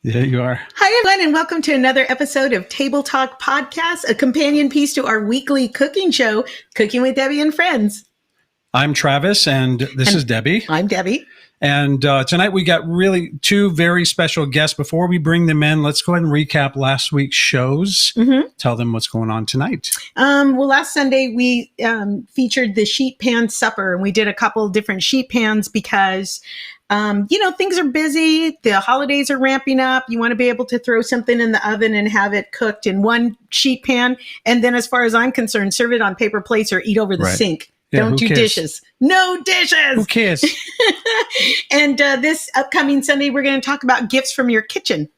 There you are. Hi, everyone, and welcome to another episode of Table Talk Podcast, a companion piece to our weekly cooking show, Cooking with Debi and Friends. I'm Travis, and this is Debi. I'm Debi. And tonight we got really two very special guests. Before we bring them in, let's go ahead and recap last week's shows. Mm-hmm. Tell them what's going on tonight. Well, last Sunday we featured the sheet pan supper, and we did a couple different sheet pans because things are busy. The holidays are ramping up. You want to be able to throw something in the oven and have it cooked in one sheet pan. And then as far as I'm concerned, serve it on paper plates or eat over the sink. Yeah, Don't do dishes. No dishes. Who cares? And this upcoming Sunday, we're going to talk about gifts from your kitchen.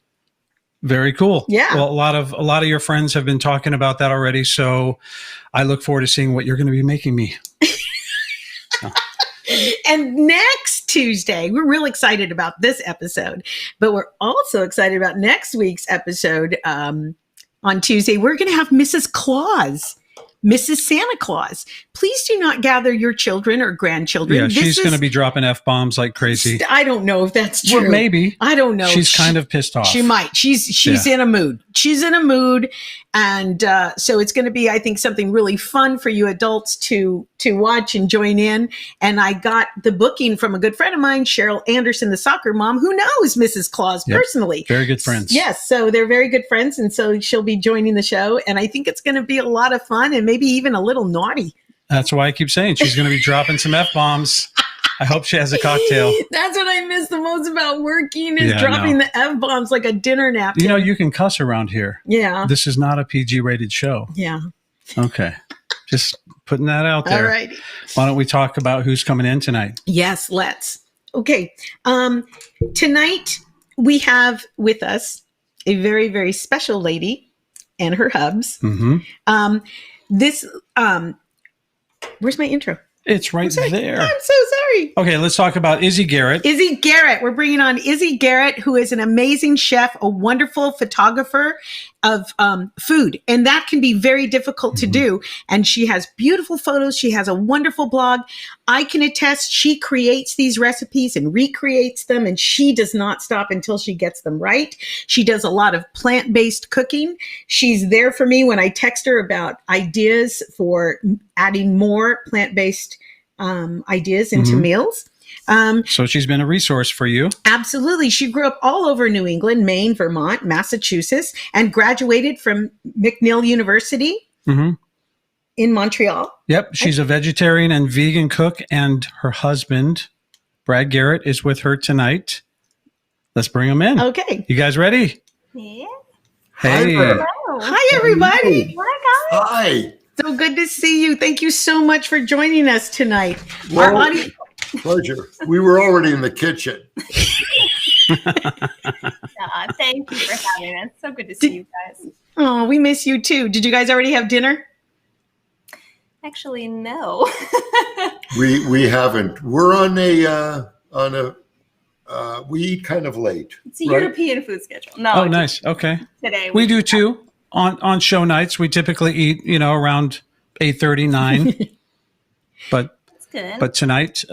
Very cool. Yeah. Well, a lot of your friends have been talking about that already. So I look forward to seeing what you're going to be making me. And next Tuesday, we're real excited about this episode, but we're also excited about next week's episode. On Tuesday, we're going to have Mrs. Claus, Mrs. Santa Claus. Please do not gather your children or grandchildren. Yeah, she's going to be dropping F-bombs like crazy. I don't know if that's true. Well, maybe. I don't know. She's kind of pissed off. She might. She's in a mood. She's in a mood. And so it's going to be, I think, something really fun for you adults to watch and join in. And I got the booking from a good friend of mine, Cheryl Anderson, the soccer mom, who knows Mrs. Claus personally. Very good friends. Yes. So they're very good friends. And so she'll be joining the show. And I think it's going to be a lot of fun and maybe even a little naughty. That's why I keep saying she's going to be dropping some F-bombs. I hope she has a cocktail. That's what I miss the most about working is dropping the F-bombs like a dinner napkin. You know, you can cuss around here. Yeah. This is not a PG-rated show. Yeah. Okay. Just putting that out there. All right. Why don't we talk about who's coming in tonight? Yes, let's. Okay. Tonight we have with us a very, very special lady and her hubs. Mm-hmm. Where's my intro? It's right there. I'm so sorry. Okay, let's talk about Izzy Garrett. Izzy Garrett. We're bringing on Izzy Garrett, who is an amazing chef, a wonderful photographer of food. And that can be very difficult to do. And she has beautiful photos. She has a wonderful blog. I can attest she creates these recipes and recreates them, and she does not stop until she gets them right. She does a lot of plant-based cooking. She's there for me when I text her about ideas for adding more plant-based ideas into meals. So she's been a resource for you. Absolutely. She grew up all over New England, Maine, Vermont, Massachusetts, and graduated from McNeil University in Montreal. Yep. She's a vegetarian and vegan cook, and her husband, Brad Garrett, is with her tonight. Let's bring him in. Okay. You guys ready? Yeah. Hey. Hi, everybody. Hi, guys. Hi. So good to see you. Thank you so much for joining us tonight. Well, pleasure. We were already in the kitchen. Thank you for having us. So good to see you guys. Oh, we miss you too. Did you guys already have dinner? Actually, no. We haven't. We're on a we eat kind of late. It's a European food schedule. No. Oh, nice. Okay. Today we do too. On show nights, we typically eat, around 8:30, 9. But good. But tonight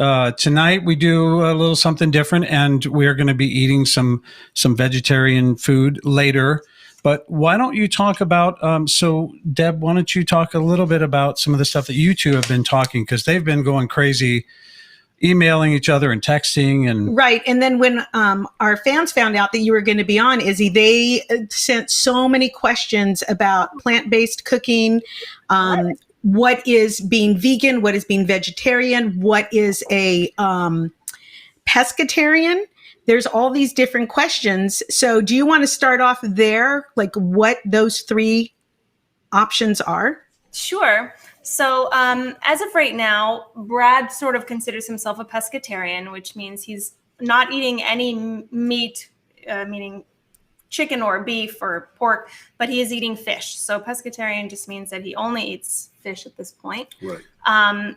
we do a little something different, and we're going to be eating some vegetarian food later. But why don't you talk about, so Deb, why don't you talk a little bit about some of the stuff that you two have been talking, because they've been going crazy, emailing each other and texting. And right. And then when our fans found out that you were going to be on, Izzy, they sent so many questions about plant-based cooking, what is being vegan, what is being vegetarian, what is a pescatarian. There's all these different questions. So do you want to start off there, like what those three options are? Sure. So as of right now, Brad sort of considers himself a pescatarian, which means he's not eating any meat, meaning chicken or beef or pork, but he is eating fish. So pescatarian just means that he only eats fish at this point. Right.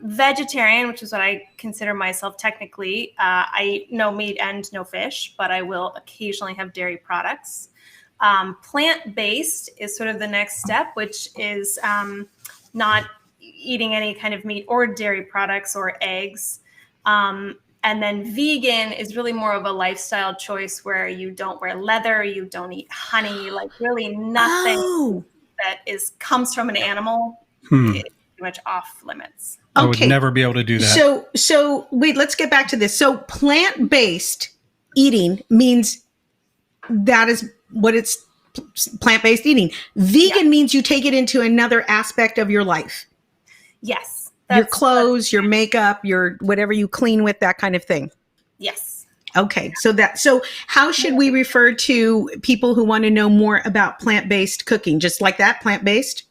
Vegetarian, which is what I consider myself technically. I eat no meat and no fish, but I will occasionally have dairy products. Plant-based is sort of the next step, which is not eating any kind of meat or dairy products or eggs. And And then vegan is really more of a lifestyle choice where you don't wear leather, you don't eat honey, like really nothing that comes from an animal is pretty much off limits. I would never be able to do that. So wait, let's get back to this. So plant-based eating means that is what it's plant-based eating. Vegan means you take it into another aspect of your life. Yes. Your clothes, your makeup, your whatever you clean with, that kind of thing. Yes. Okay. So how should we refer to people who want to know more about plant-based cooking? Just like that, plant-based?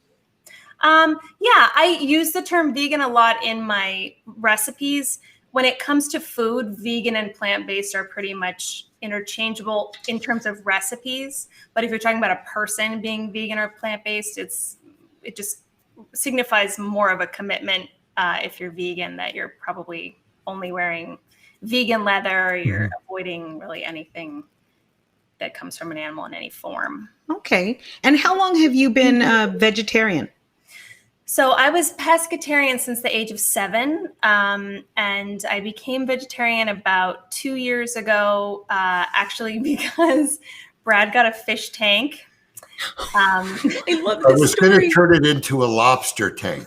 Yeah, I use the term vegan a lot in my recipes. When it comes to food, vegan and plant-based are pretty much interchangeable in terms of recipes. But if you're talking about a person being vegan or plant-based, it just signifies more of a commitment. If you're vegan, that you're probably only wearing vegan leather, or you're avoiding really anything that comes from an animal in any form. Okay. And how long have you been vegetarian? So I was pescatarian since the age of 7, and I became vegetarian about 2 years ago, actually because Brad got a fish tank. I love this I was going to turn it into a lobster tank.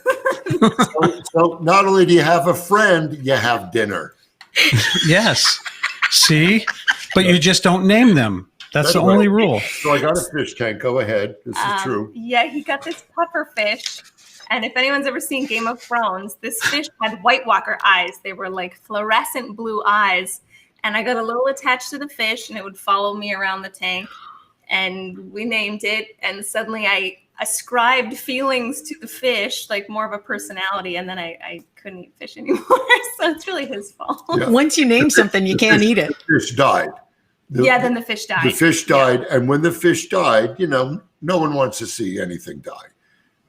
so not only do you have a friend, you have dinner. Yes. See? But you just don't name them. That's the only rule. So I got a fish tank. Go ahead. This is true. Yeah, he got this puffer fish. And if anyone's ever seen Game of Thrones, this fish had White Walker eyes. They were like fluorescent blue eyes. And I got a little attached to the fish, and it would follow me around the tank. And we named it. And suddenly I ascribed feelings to the fish, like more of a personality. And then I couldn't eat fish anymore. So it's really his fault. Yeah. Once you name something, you can't eat it. The fish died. Then the fish died. The fish died. Yeah. And when the fish died, no one wants to see anything die.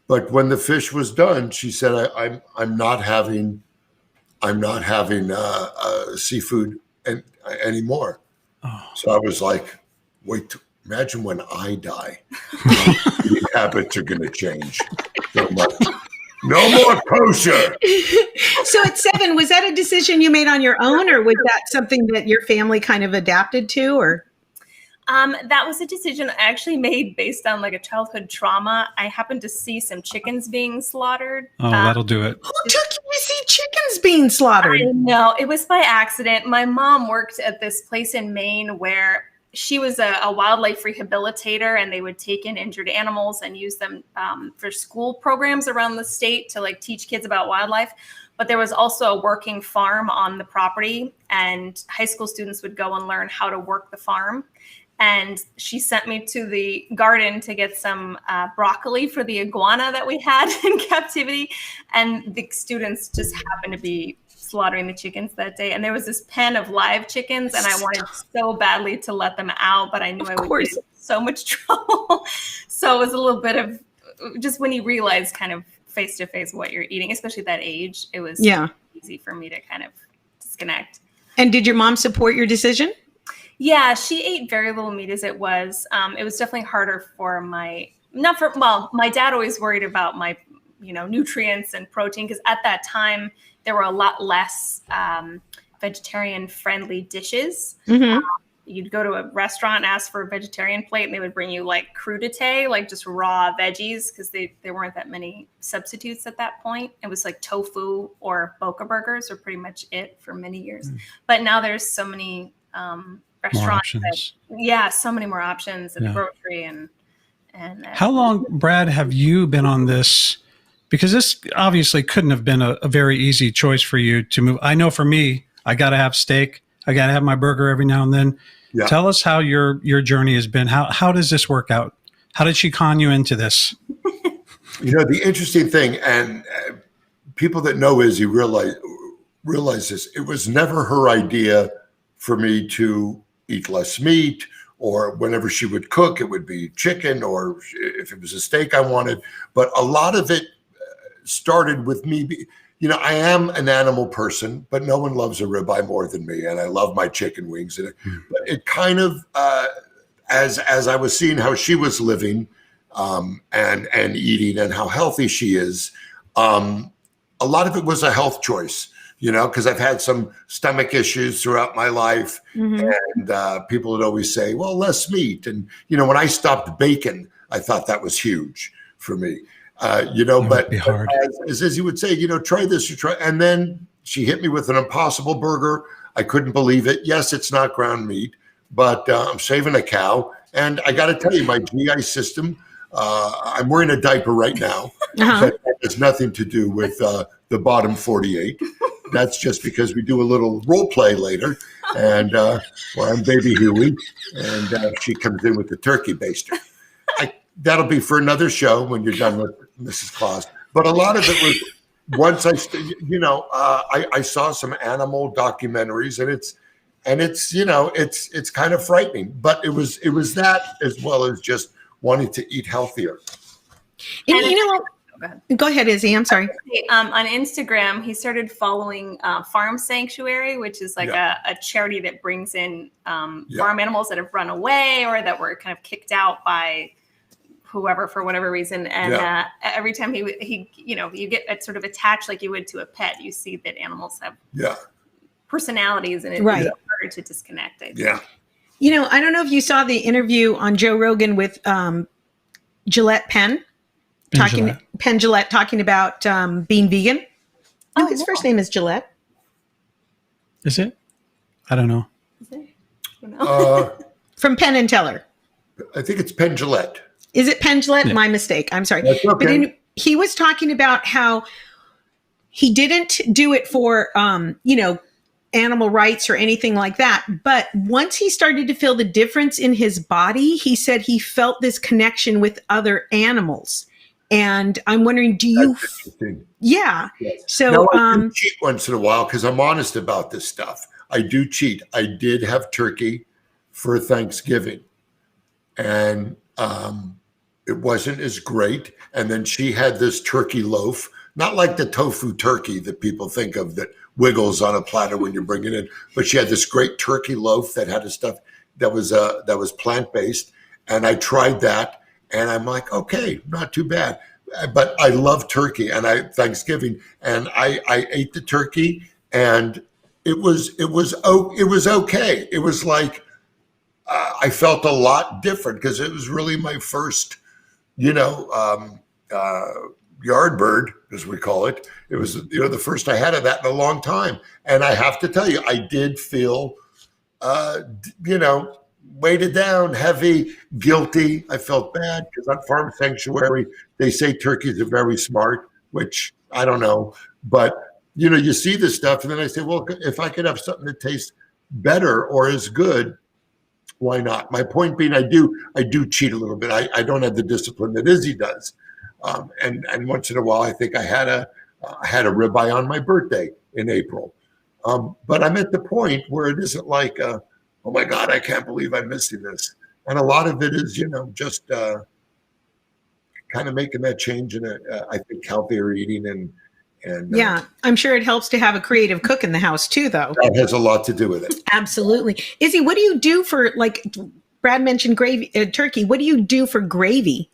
But when the fish was done, she said, I'm not having seafood anymore. Oh. So I was like, wait, imagine when I die. The habits are going to change so much. No more kosher. So at 7, was that a decision you made on your own, or was that something that your family kind of adapted to, or? That was a decision I actually made based on like a childhood trauma. I happened to see some chickens being slaughtered. Oh, that'll do it. Who took you to see chickens being slaughtered? No, it was by accident. My mom worked at this place in Maine where she was a wildlife rehabilitator, and they would take in injured animals and use them for school programs around the state to like teach kids about wildlife. But there was also a working farm on the property, and high school students would go and learn how to work the farm. And she sent me to the garden to get some broccoli for the iguana that we had in captivity. And the students just happened to be slaughtering the chickens that day. And there was this pen of live chickens, and I wanted so badly to let them out, but I knew I would get in so much trouble. So it was a little bit of just when you realize kind of face to face what you're eating, especially at that age, it was easy for me to kind of disconnect. And did your mom support your decision? Yeah, she ate very little meat as it was. It was definitely harder for my dad always worried about my, nutrients and protein, because at that time there were a lot less vegetarian friendly dishes. Mm-hmm. You'd go to a restaurant and ask for a vegetarian plate, and they would bring you like crudité, like just raw veggies, because there weren't that many substitutes at that point. It was like tofu or boca burgers were pretty much it for many years. But now there's so many restaurants so many more options in the grocery and how long, Brad, have you been on this? Because this obviously couldn't have been a very easy choice for you to move. I know for me, I got to have steak. I got to have my burger every now and then. Yeah. Tell us how your journey has been. How does this work out? How did she con you into this? The interesting thing, and people that know Izzy realize this, it was never her idea for me to eat less meat, or whenever she would cook, it would be chicken, or if it was a steak I wanted. But a lot of it started with me. I am an animal person, but no one loves a ribeye more than me, and I love my chicken wings. And it kind of, as I was seeing how she was living and eating and how healthy she is, a lot of it was a health choice. because I've had some stomach issues throughout my life. And people would always say, well, less meat. And, when I stopped bacon, I thought that was huge for me. But as Izzy would say, try this, and then she hit me with an Impossible Burger. I couldn't believe it. Yes, it's not ground meat, but I'm saving a cow. And I got to tell you, my GI system, I'm wearing a diaper right now, but that has nothing to do with the bottom 48. That's just because we do a little role play later, and where I'm Baby Huey, and she comes in with the turkey baster. That'll be for another show when you're done with Mrs. Claus. But a lot of it was once I saw some animal documentaries, and it's kind of frightening. But it was that as well as just wanting to eat healthier. And go ahead, Izzy. I'm sorry. On Instagram, he started following Farm Sanctuary, which is like a charity that brings in farm animals that have run away or that were kind of kicked out by whoever for whatever reason. And every time he you get sort of attached like you would to a pet, you see that animals have personalities, and it's harder to disconnect. I think. I don't know if you saw the interview on Joe Rogan with Gillette Penn Gillette talking about being vegan. No, his first name is Gillette. Is it? I don't know. Is it? I don't know. From Penn and Teller. I think it's Penn Gillette. Is it Penn Gillette? Yeah. My mistake. I'm sorry. That's okay. But he was talking about how he didn't do it for, animal rights or anything like that. But once he started to feel the difference in his body, he said he felt this connection with other animals. And I'm wondering, do you? Yeah. Yes. So now, I do cheat once in a while because I'm honest about this stuff. I do cheat. I did have turkey for Thanksgiving, and it wasn't as great. And then she had this turkey loaf, not like the tofu turkey that people think of that wiggles on a platter when you bring it in, but she had this great turkey loaf that had a stuff that was plant-based. And I tried that, and I'm like, okay, not too bad. But I love turkey, and Thanksgiving, and I ate the turkey, and it was okay. It was like I felt a lot different because it was really my first, yard bird, as we call it. It was, the first I had of that in a long time. And I have to tell you, I did feel, weighted down, heavy, guilty. I felt bad because on Farm Sanctuary, they say turkeys are very smart, which I don't know. But, you see this stuff. And then I say, well, if I could have something that tastes better or as good, why not? My point being, I do cheat a little bit. I don't have the discipline that Izzy does. And once in a while, I think I had a ribeye on my birthday in April. But I'm at the point where it isn't like, oh my God, I can't believe I'm missing this. And a lot of it is, just kind of making that change in I think healthier eating and yeah, I'm sure it helps to have a creative cook in the house too, though. That has a lot to do with it. Absolutely. Izzy, what do you do for, like Brad mentioned gravy, turkey? What do you do for gravy?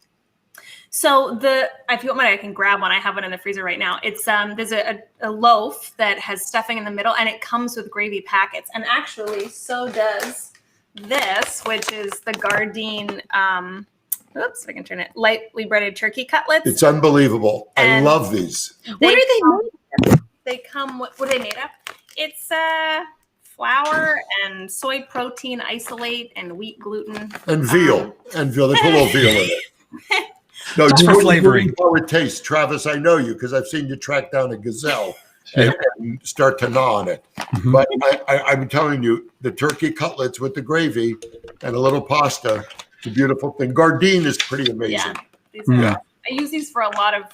So if you want mine, I can grab one. I have one in the freezer right now. It's there's a loaf that has stuffing in the middle, and it comes with gravy packets. And actually, so does this, which is the Gardein. Oops, if I can turn it. Lightly breaded turkey cutlets. It's unbelievable. I love these. What are they made of? They come. What are they made of? It's flour and soy protein isolate and wheat gluten and veal. They put a little veal in it. No, just for flavoring. How it tastes, Travis. I know you because I've seen you track down a gazelle and start to gnaw on it. Mm-hmm. But I'm telling you, the turkey cutlets with the gravy and a little pasta, it's a beautiful thing. Gardein is pretty amazing. I use these for a lot of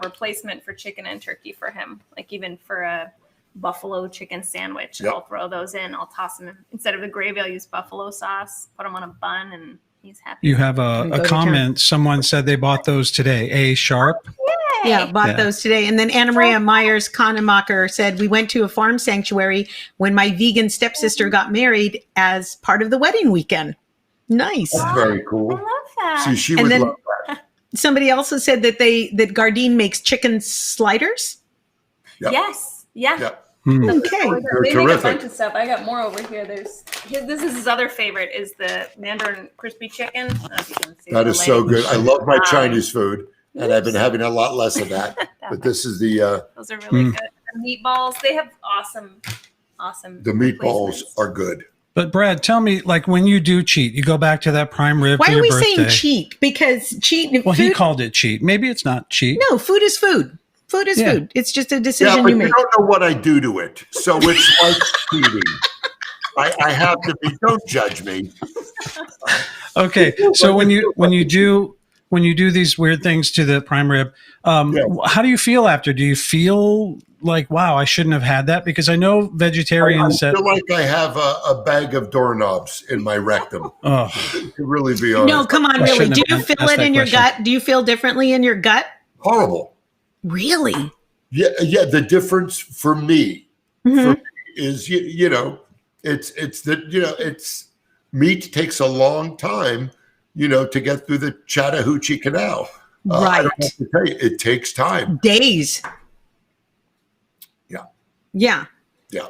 replacement for chicken and turkey for him, like even for a buffalo chicken sandwich. I'll throw those in. I'll toss them in. Instead of the gravy, I'll use buffalo sauce, put them on a bun, and he's happy. You have a comment. Someone said they bought those today. A Sharp. Yay. Yeah, bought those today. And then Anna Maria Myers Kannemacher said, we went to a farm sanctuary when my vegan stepsister got married as part of the wedding weekend. Nice. That's very cool. I love that. See, she would love that. Somebody also said that Gardein makes chicken sliders. Yep. Yes. Yeah. Yep. Okay. They make a terrific. bunch of stuff. I got more over here. This is his other favorite is the Mandarin crispy chicken. I don't know if you can see That the is so label. good. I love my Chinese food, and I've been having a lot less of that. But this is the Those are really good. The meatballs, they have awesome. the meatballs replacements. are good. But Brad, tell me, like when you do cheat, you go back to that prime rib Why for are your we birthday. saying cheat? Because cheat. Well, he food, called it cheat. Maybe it's not cheat. no, food is food. Food is Yeah. food. It's just a Yeah, decision but you you make. don't know what I do to it, so it's like cheating. I have to be. Don't judge me. Okay, so when you do these weird things to the prime rib, how do you feel after? Do you feel like, wow, I shouldn't have had that? Because I know vegetarians I that feel like I have a bag of doorknobs in my rectum. oh, To really be honest, No, come on, I really. shouldn't Do have you feel asked it that in your question. gut? Do you feel differently in your gut? horrible. Really? Yeah. The difference for me, Mhm. is it's meat takes a long time, to get through the Chattahoochee Canal. I Right. don't have to tell you, it takes time. Days. Yeah. Yeah.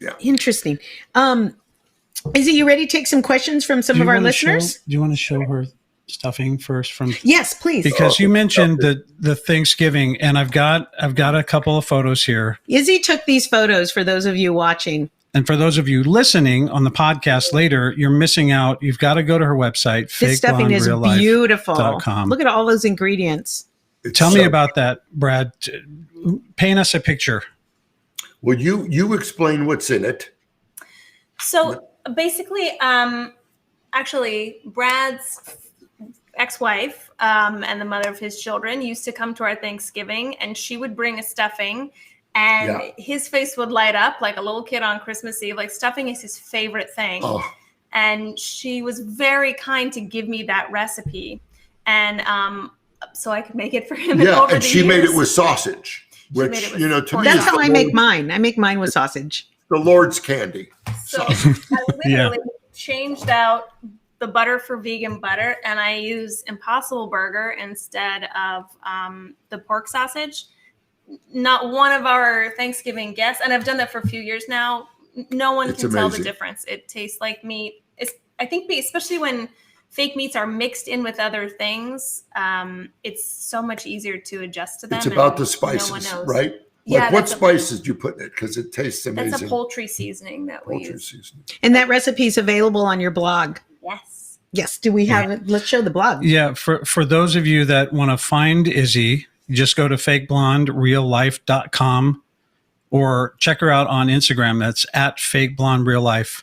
Yeah. Interesting. Izzy, you ready to take some questions from some do of you our wanna listeners? do you want to show her stuffing first from Yes, please. because you mentioned the Thanksgiving, and I've got a couple of photos here. Izzy took these photos for those of you watching. And for those of you listening on the podcast later, you're missing out. You've got to go to her website, This stuffing is beautiful. fakeblondereallife.com. Look at all those ingredients. It's Tell me so- about that, Brad. Paint us a picture. Well, you explain what's in it. So basically, actually, Brad's ex-wife and the mother of his children used to come to our Thanksgiving, and she would bring a stuffing, and his face would light up like a little kid on Christmas Eve. Like stuffing is his favorite thing. Oh, And she was very kind to give me that recipe, and so I could make it for him. yeah, over and the she made years. it with sausage, which made it with to me That's is how the I make Lord's- mine. I make mine with sausage. the Lord's candy. So Sausage. I literally changed out the butter for vegan butter, and I use Impossible Burger instead of the pork sausage. Not one of our Thanksgiving guests, and I've done that for a few years now. No one It's can tell the amazing. difference. It tastes like meat. I think especially when fake meats are mixed in with other things, it's so much easier to adjust to them. It's about and the spices, no one knows. right? Yeah, Like what that's a- spices do you put in it? Because it tastes amazing. That's a poultry seasoning that we Poultry use. seasoning. And that recipe is available on your blog. Yes. Yes. Do we have it? Let's show the blog. Yeah, for those of you that want to find Izzy, just go to fakeblondereallife.com or check her out on Instagram. That's at fakeblondereallife,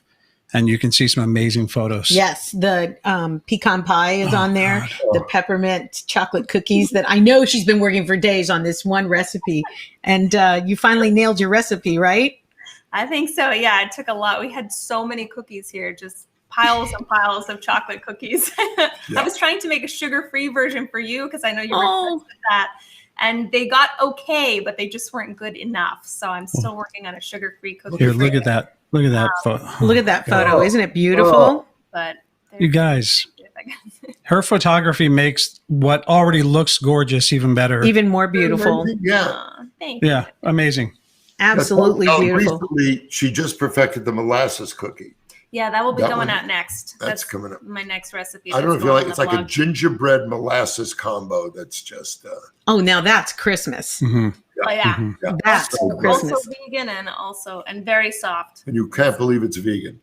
and you can see some amazing photos. Yes, the pecan pie is on there. The peppermint chocolate cookies that I know she's been working for days on this one recipe. And you finally nailed your recipe, right? I think so. Yeah, it took a lot. We had so many cookies here, just piles and piles of chocolate cookies. I was trying to make a sugar-free version for you because I know you requested that. And they got okay, but they just weren't good enough. So I'm still working on a sugar-free cookie. Here, for look you. at that. Look at that photo. Look at that photo. Isn't it beautiful? But You guys, her photography makes what already looks gorgeous even better. Even more beautiful. Yeah. thank you. Yeah, amazing. Absolutely beautiful. Recently, she just perfected the molasses cookie. Yeah, that will be That going one- out next. That's coming up. My next recipe. I don't know if that's you like. going It's on like the a blog. gingerbread molasses combo. That's just. Oh, now that's Christmas. hmm Oh, yeah. Yeah. That's So good. Christmas. Also vegan and very soft. And you can't believe it's vegan.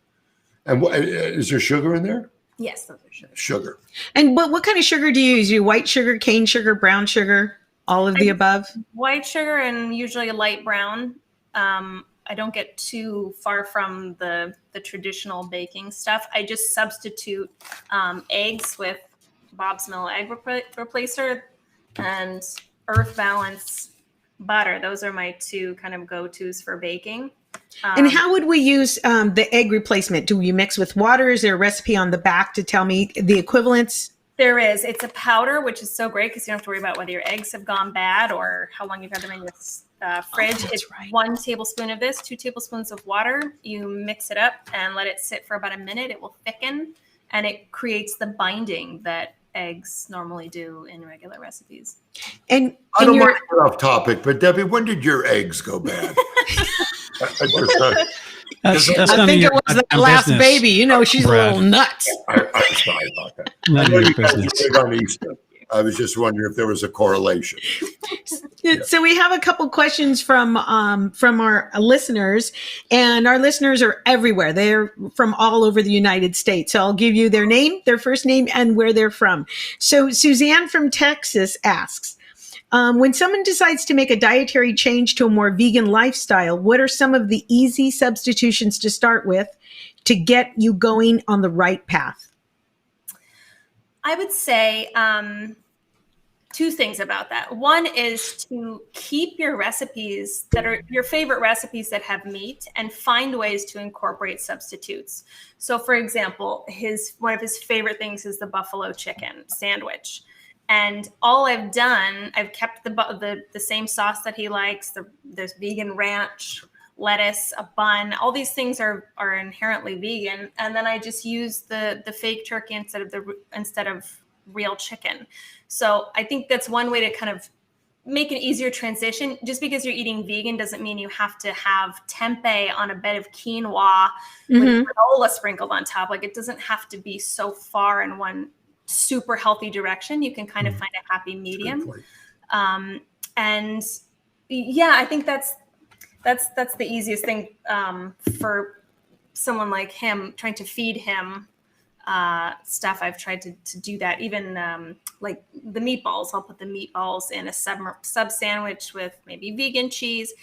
And is there sugar in there? Yes, those are sugar. Sugar. And what kind of sugar do you use? You white sugar, cane sugar, brown sugar, all of the above? White sugar and usually a light brown. I don't get too far from the traditional baking stuff. I just substitute eggs with Bob's Mill egg replacer and Earth Balance butter. Those are my two kind of go-tos for baking. And how would we use the egg replacement? Do you mix with water? Is there a recipe on the back to tell me the equivalents? There is. It's a powder, which is so great because you don't have to worry about whether your eggs have gone bad or how long you've had them in your fridge. It's 1 tablespoon of this, 2 tablespoons of water. You mix it up and let it sit for about a minute. It will thicken and it creates the binding that eggs normally do in regular recipes. And I don't your want to get off topic, but Debbie, when did your eggs go bad? That's I none think of it your was the goddamn last business, baby. You know, she's Brad. a little nuts. I'm sorry about that. None I of know your you guys are business. big on Easter. I was just wondering if there was a correlation. So we have a couple questions from our listeners, and our listeners are everywhere. They're from all over the United States. So I'll give you their name, their first name, and where they're from. So Suzanne from Texas asks, when someone decides to make a dietary change to a more vegan lifestyle, what are some of the easy substitutions to start with to get you going on the right path? I would say two things about that. One is to keep your recipes that are your favorite recipes that have meat and find ways to incorporate substitutes. So for example, one of his favorite things is the buffalo chicken sandwich. And all I've done, I've kept the same sauce that he likes. There's vegan ranch, lettuce, a bun. All these things are inherently vegan. And then I just use the fake turkey instead of real chicken. So I think that's one way to kind of make an easier transition. Just because you're eating vegan doesn't mean you have to have tempeh on a bed of quinoa with granola sprinkled on top. Like, it doesn't have to be so far in one super healthy direction. You can kind of find a happy medium. And yeah, I think that's the easiest thing for someone like him, trying to feed him stuff. I've tried to do that. Even like the meatballs, I'll put the meatballs in a sub sandwich with maybe vegan cheese.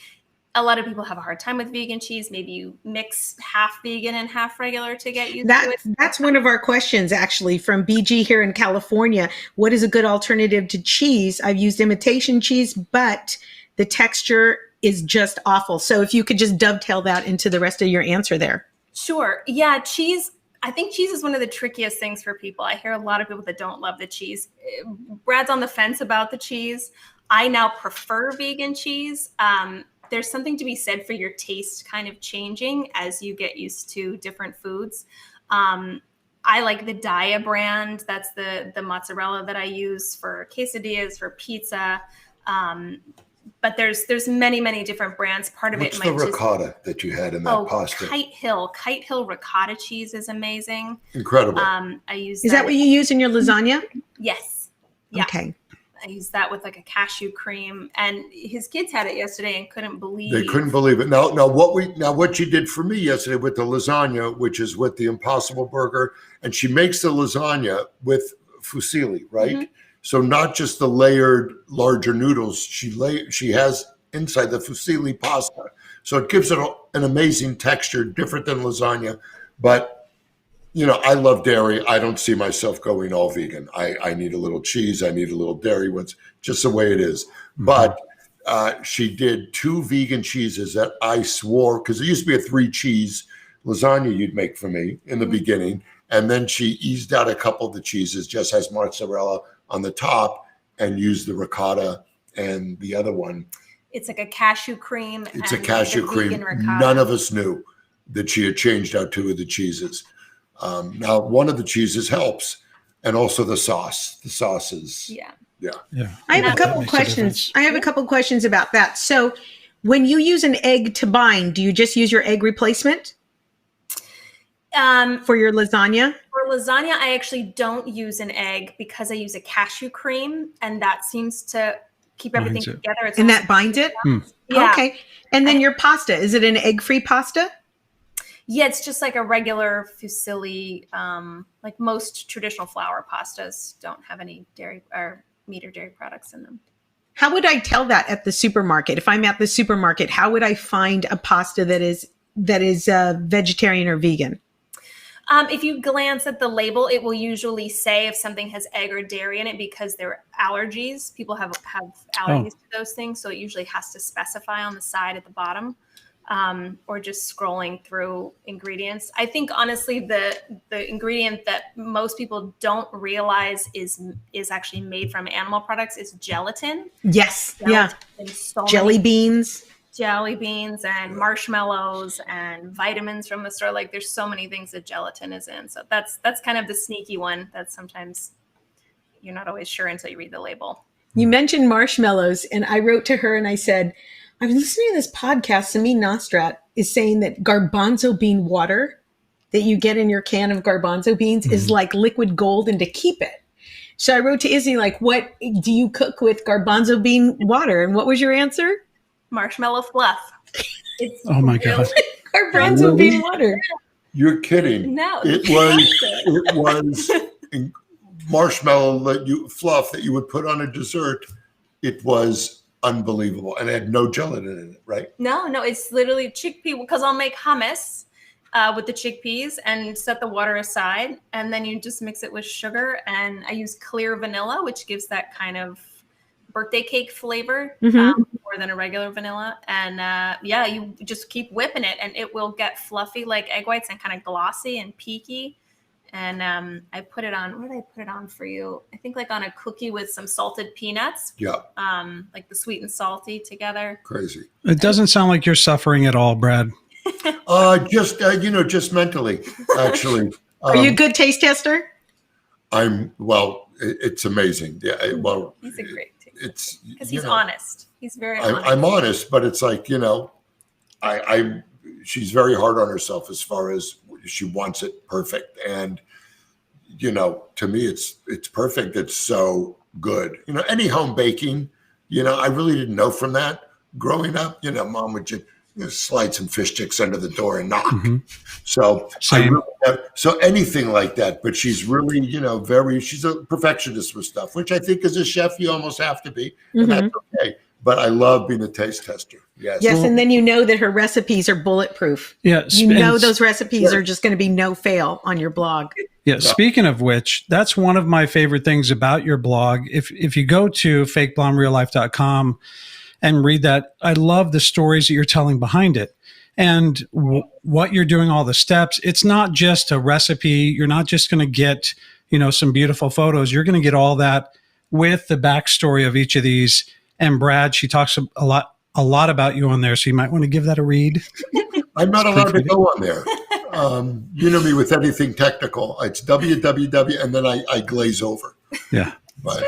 A lot of people have a hard time with vegan cheese. Maybe you mix half vegan and half regular to get used to it. That's one of our questions, actually, from BG here in California. What is a good alternative to cheese? I've used imitation cheese, but the texture is just awful. So if you could just dovetail that into the rest of your answer there. Sure. Yeah, cheese. I think cheese is one of the trickiest things for people. I hear a lot of people that don't love the cheese. Brad's on the fence about the cheese. I now prefer vegan cheese. There's something to be said for your taste kind of changing as you get used to different foods. I like the Dia brand. That's the mozzarella that I use for quesadillas, for pizza. But there's many different brands. Part of What's it the might ricotta that you had in that pasta? Kite Hill ricotta cheese is amazing. Incredible. I use Is that what you use in your lasagna? Yes. Yeah. Okay. I use that with like a cashew cream, and his kids had it yesterday and couldn't believe. They couldn't believe it. Now what you did for me yesterday with the lasagna, which is with the Impossible Burger, and she makes the lasagna with fusilli, right? Mm-hmm. So not just the layered larger noodles, she has inside the fusilli pasta. So it gives it an amazing texture, different than lasagna. But you know, I love dairy. I don't see myself going all vegan. I need a little cheese. I need a little dairy. It's just the way it is. Mm-hmm. But she did 2 vegan cheeses that I swore, because there used to be a 3-cheese lasagna you'd make for me in the beginning. And then she eased out a couple of the cheeses, just has mozzarella on the top, and used the ricotta and the other one. It's like a cashew cream. It's a cashew cream. None of us knew that she had changed out 2 of the cheeses. Now, one of the cheeses helps, and also the sauce. The sauces. Yeah. I have a couple questions. I have a couple questions about that. So, when you use an egg to bind, do you just use your egg replacement for your lasagna? For lasagna, I actually don't use an egg because I use a cashew cream, and that seems to keep everything together. And that binds it? Yeah. Okay. And then your pasta, is it an egg-free pasta? Yeah, it's just like a regular fusilli. Like most traditional flour pastas don't have any dairy or meat or dairy products in them. How would I tell that at the supermarket? If I'm at the supermarket, how would I find a pasta that is vegetarian or vegan? If you glance at the label, it will usually say if something has egg or dairy in it because there are allergies. People have allergies to those things, so it usually has to specify on the side at the bottom. Or just scrolling through ingredients. I think honestly, the ingredient that most people don't realize is actually made from animal products is gelatin. Yes. Gelatin, yeah. Jelly beans and marshmallows and vitamins from the store. Like, there's so many things that gelatin is in. So that's kind of the sneaky one that sometimes you're not always sure until you read the label. You mentioned marshmallows, and I wrote to her and I said, I was listening to this podcast. Samin Nostrat is saying that garbanzo bean water that you get in your can of garbanzo beans is like liquid gold, and to keep it. So I wrote to Izzy, like, what do you cook with garbanzo bean water? And what was your answer? Marshmallow fluff. It's Oh my God. Garbanzo bean water. You're kidding. No. It was marshmallow fluff that you would put on a dessert. It was unbelievable. And it had no gelatin in it, right? No, it's literally chickpea, because I'll make hummus with the chickpeas and set the water aside. And then you just mix it with sugar. And I use clear vanilla, which gives that kind of birthday cake flavor more than a regular vanilla. And you just keep whipping it and it will get fluffy like egg whites and kind of glossy and peaky. And I put it on, where did I put it on for you? I think like on a cookie with some salted peanuts. Yeah. Like the sweet and salty together. Crazy. It doesn't sound like you're suffering at all, Brad. Just mentally, actually. Are you a good taste tester? It's amazing. Yeah. He's a great taste. It's because he's honest. He's very honest. I'm honest, but it's like, she's very hard on herself as far as she wants it perfect. And, to me, it's perfect. It's so good. Any home baking, I really didn't know from that growing up. Mom would just slide some fish sticks under the door and knock. Mm-hmm. So so anything like that. But she's really, she's a perfectionist with stuff, which I think as a chef you almost have to be, and that's okay. But I love being a taste tester. Yes. Yes, and then that her recipes are bulletproof. Yeah, those recipes are just going to be no fail on your blog. Yeah. Speaking of which, that's one of my favorite things about your blog. If you go to fakeblondereallife.com and read that, I love the stories that you're telling behind it and what you're doing, all the steps. It's not just a recipe. You're not just going to get, some beautiful photos. You're going to get all that with the backstory of each of these. And Brad, she talks a lot about you on there, so you might want to give that a read. I'm not allowed to go on there. You know me with anything technical. It's www, and then I glaze over. Yeah. But,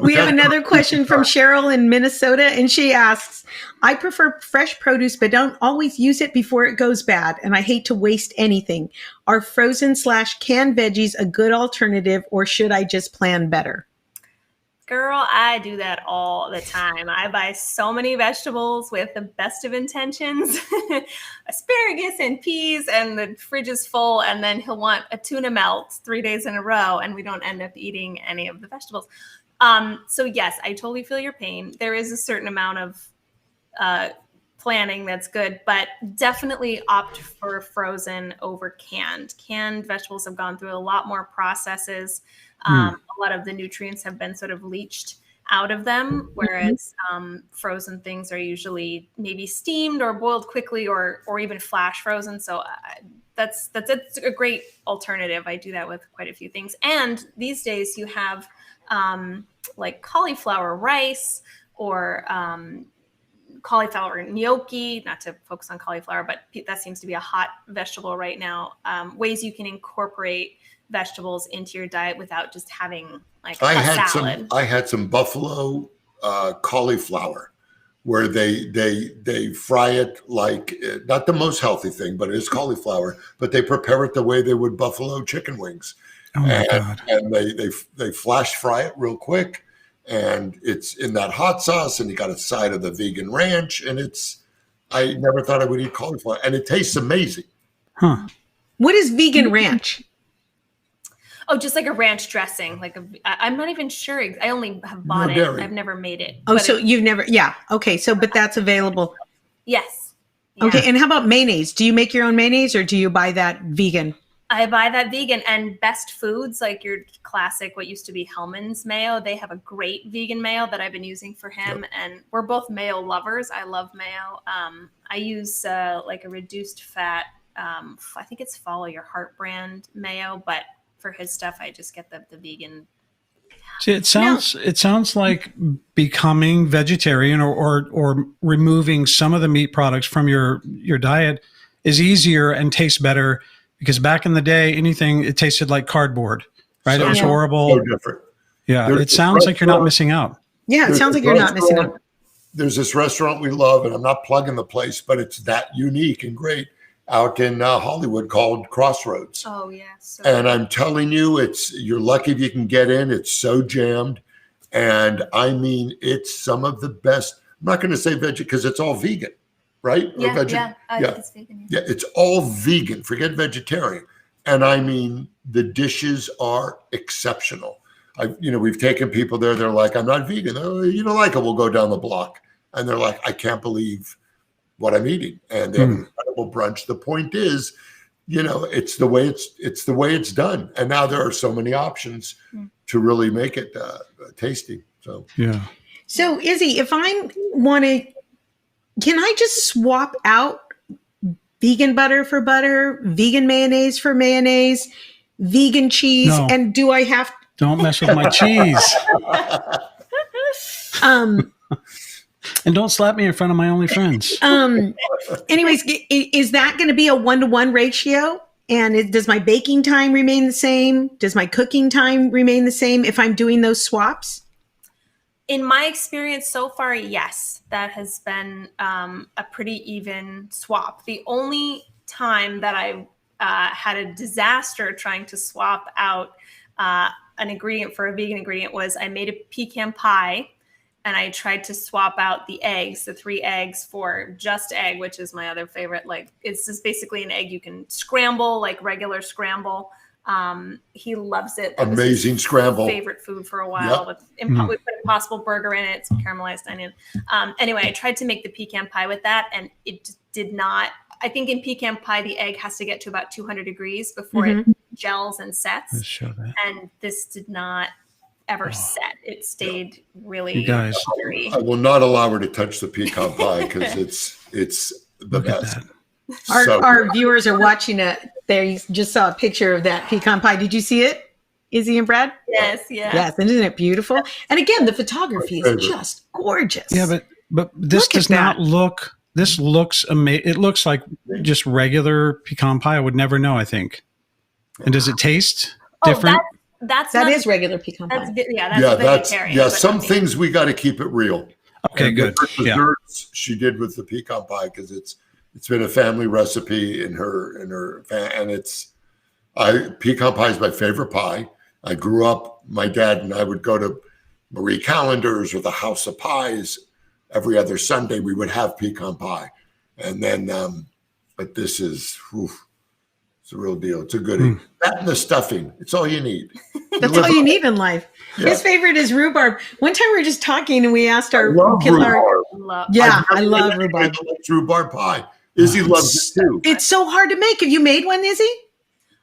we have another question from Cheryl in Minnesota, and she asks, I prefer fresh produce, but don't always use it before it goes bad, and I hate to waste anything. Are frozen/canned veggies a good alternative, or should I just plan better? Girl, I do that all the time. I buy so many vegetables with the best of intentions, asparagus and peas, and the fridge is full. And then he'll want a tuna melt 3 days in a row, and we don't end up eating any of the vegetables. So yes, I totally feel your pain. There is a certain amount of planning that's good, but definitely opt for frozen over canned. Canned vegetables have gone through a lot more processes. A lot of the nutrients have been sort of leached out of them, whereas frozen things are usually maybe steamed or boiled quickly or even flash frozen. So that's a great alternative. I do that with quite a few things. And these days you have like cauliflower rice or cauliflower gnocchi, not to focus on cauliflower, but that seems to be a hot vegetable right now. Ways you can incorporate vegetables into your diet without just having like a salad. I had some buffalo cauliflower where they fry it like, not the most healthy thing, but it is cauliflower, but they prepare it the way they would buffalo chicken wings. Oh my God. And they flash fry it real quick, and it's in that hot sauce, and you got a side of the vegan ranch, and I never thought I would eat cauliflower, and it tastes amazing. Huh. What is vegan ranch? Oh, just like a ranch dressing. I'm not even sure. I only have bought it. I've never made it. Oh, so you've never, yeah. Okay. So, but that's available. Yes. Yeah. Okay. And how about mayonnaise? Do you make your own mayonnaise or do you buy that vegan? I buy that vegan. And Best Foods, like your classic, what used to be Hellman's mayo, they have a great vegan mayo that I've been using for him. Yep. And we're both mayo lovers. I love mayo. I use like a reduced fat, I think it's Follow Your Heart brand mayo, but for his stuff, I just get the vegan. See, it sounds like becoming vegetarian or removing some of the meat products from your diet is easier and tastes better, because back in the day, it tasted like cardboard. right? It was Yeah. horrible. So different. Yeah, There's it sounds like you're not missing out. Yeah, it There's sounds a like you're not missing out. restaurant- There's this restaurant we love, and I'm not plugging the place, but it's that unique and great out in Hollywood called Crossroads. Oh yes. And I'm telling you, you're lucky if you can get in. It's so jammed. And I mean, it's some of the best. I'm not going to say veggie because it's all vegan, right? Or yeah, veggie- yeah. I yeah. think it's vegan. Yeah, it's all vegan. Forget vegetarian. And I mean, the dishes are exceptional. We've taken people there. They're like, I'm not vegan. Oh, you don't like it? We'll go down the block. And they're like, I can't believe what I'm eating. And they have an incredible brunch. The point is, it's the way it's done. And now there are so many options to really make it tasty. So Yeah. So Izzy, if I can I just swap out vegan butter for butter, vegan mayonnaise for mayonnaise, vegan cheese, No. and do I have Don't mess with my cheese. And don't slap me in front of my only friends. anyways, is that going to be a 1-to-1 ratio? And does my baking time remain the same? Does my cooking time remain the same if I'm doing those swaps? In my experience so far, yes, that has been a pretty even swap. The only time that I had a disaster trying to swap out an ingredient for a vegan ingredient was I made a pecan pie and I tried to swap out the eggs, the 3 eggs, for just egg, which is my other favorite. Like, it's just basically an egg you can scramble, like regular scramble. He loves it. That was amazing his scramble. favorite food for a while. Yep. We put Impossible Burger in it, some caramelized onion. Anyway, I tried to make the pecan pie with that, and it just did not. I think in pecan pie, the egg has to get to about 200 degrees before it gels and sets. Let's show that. And this did not ever set. It stayed really You guys. buttery. I will not allow her to touch the pecan pie because it's the Look at best. that. Our viewers are watching it. They just saw a picture of that pecan pie. Did you see it, Izzy and Brad? Yes, yeah. Yes, and isn't it beautiful? And again, the photography is just gorgeous. Yeah, but this Look at does not that. look. This looks amazing. It looks like just regular pecan pie. I would never know. I think. And does it taste different? That that not, is regular pecan pie. that's vegetarian. but some not vegan. things we got to keep it real. Okay, And good. the Yeah. desserts she did with the pecan pie because it's been a family recipe in her and pecan pie is my favorite pie. I grew up. My dad and I would go to Marie Callender's or the House of Pies every other Sunday. We would have pecan pie, and then but this is. It's a real deal. It's a goodie. That and the stuffing. It's all you need. That's all you need in life. Yeah. His favorite is rhubarb. One time we were just talking and we asked our Love rhubarb. Yeah, I've I never love had rhubarb. anyone likes rhubarb pie. Izzy loves it too. It's so hard to make. Have you made one, Izzy?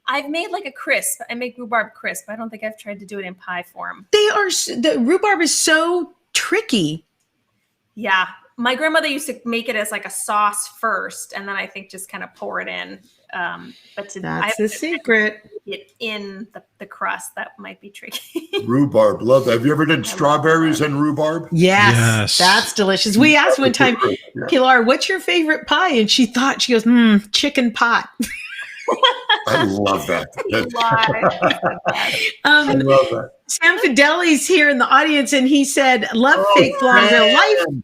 I've made like a crisp. I make rhubarb crisp. I don't think I've tried to do it in pie form. The rhubarb is so tricky. Yeah. My grandmother used to make it as like a sauce first, and then I think just kind of pour it in. But That's the secret. it in the crust, that might be tricky. Rhubarb. Love that. Have you ever done strawberries and rhubarb? Yes, that's delicious. We asked one time, Yeah. Pilar, what's your favorite pie? And she goes, chicken pot. I love that. I love that. Sam Fideli's here in the audience, and he said, love fake blonde real life. man.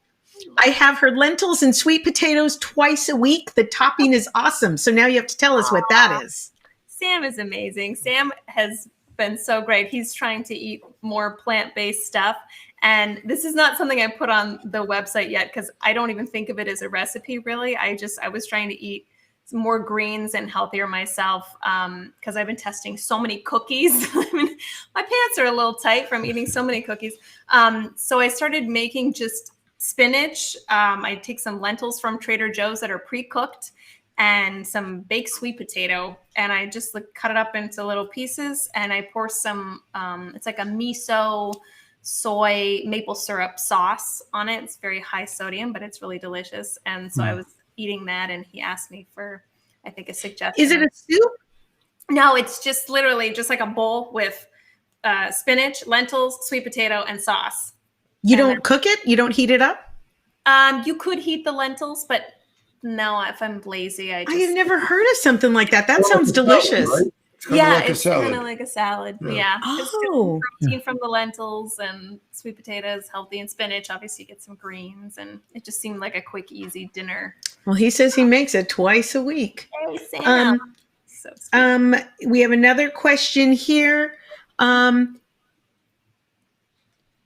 I have her lentils and sweet potatoes twice a week. The topping is awesome. So now you have to tell us what that is. Sam is amazing. Sam has been so great. He's trying to eat more plant-based stuff. And this is not something I put on the website yet because I don't even think of it as a recipe, really. I was trying to eat some more greens and healthier myself because I've been testing so many cookies. I mean, my pants are a little tight from eating so many cookies. So I started making just spinach. I take some lentils from Trader Joe's that are pre-cooked and some baked sweet potato. And I just cut it up into little pieces and I pour some, it's like a miso soy maple syrup sauce on it. It's very high sodium, but it's really delicious. And so I was eating that and he asked me for, I think, a suggestion. Is it a soup? No, it's just literally just like a bowl with spinach, lentils, sweet potato, and sauce. You don't cook it? You don't heat it up? You could heat the lentils, but no, if I'm lazy, I I have never heard of something like that. That sounds delicious. Right? Yeah, like a it's salad. kind of like a salad. Yeah. Yeah. It's just Oh. protein from the lentils and sweet potatoes, healthy, and spinach. Obviously, you get some greens, and it just seemed like a quick, easy dinner. Well, he says he makes it twice a week. Hey, Sam. So sweet. We have another question here.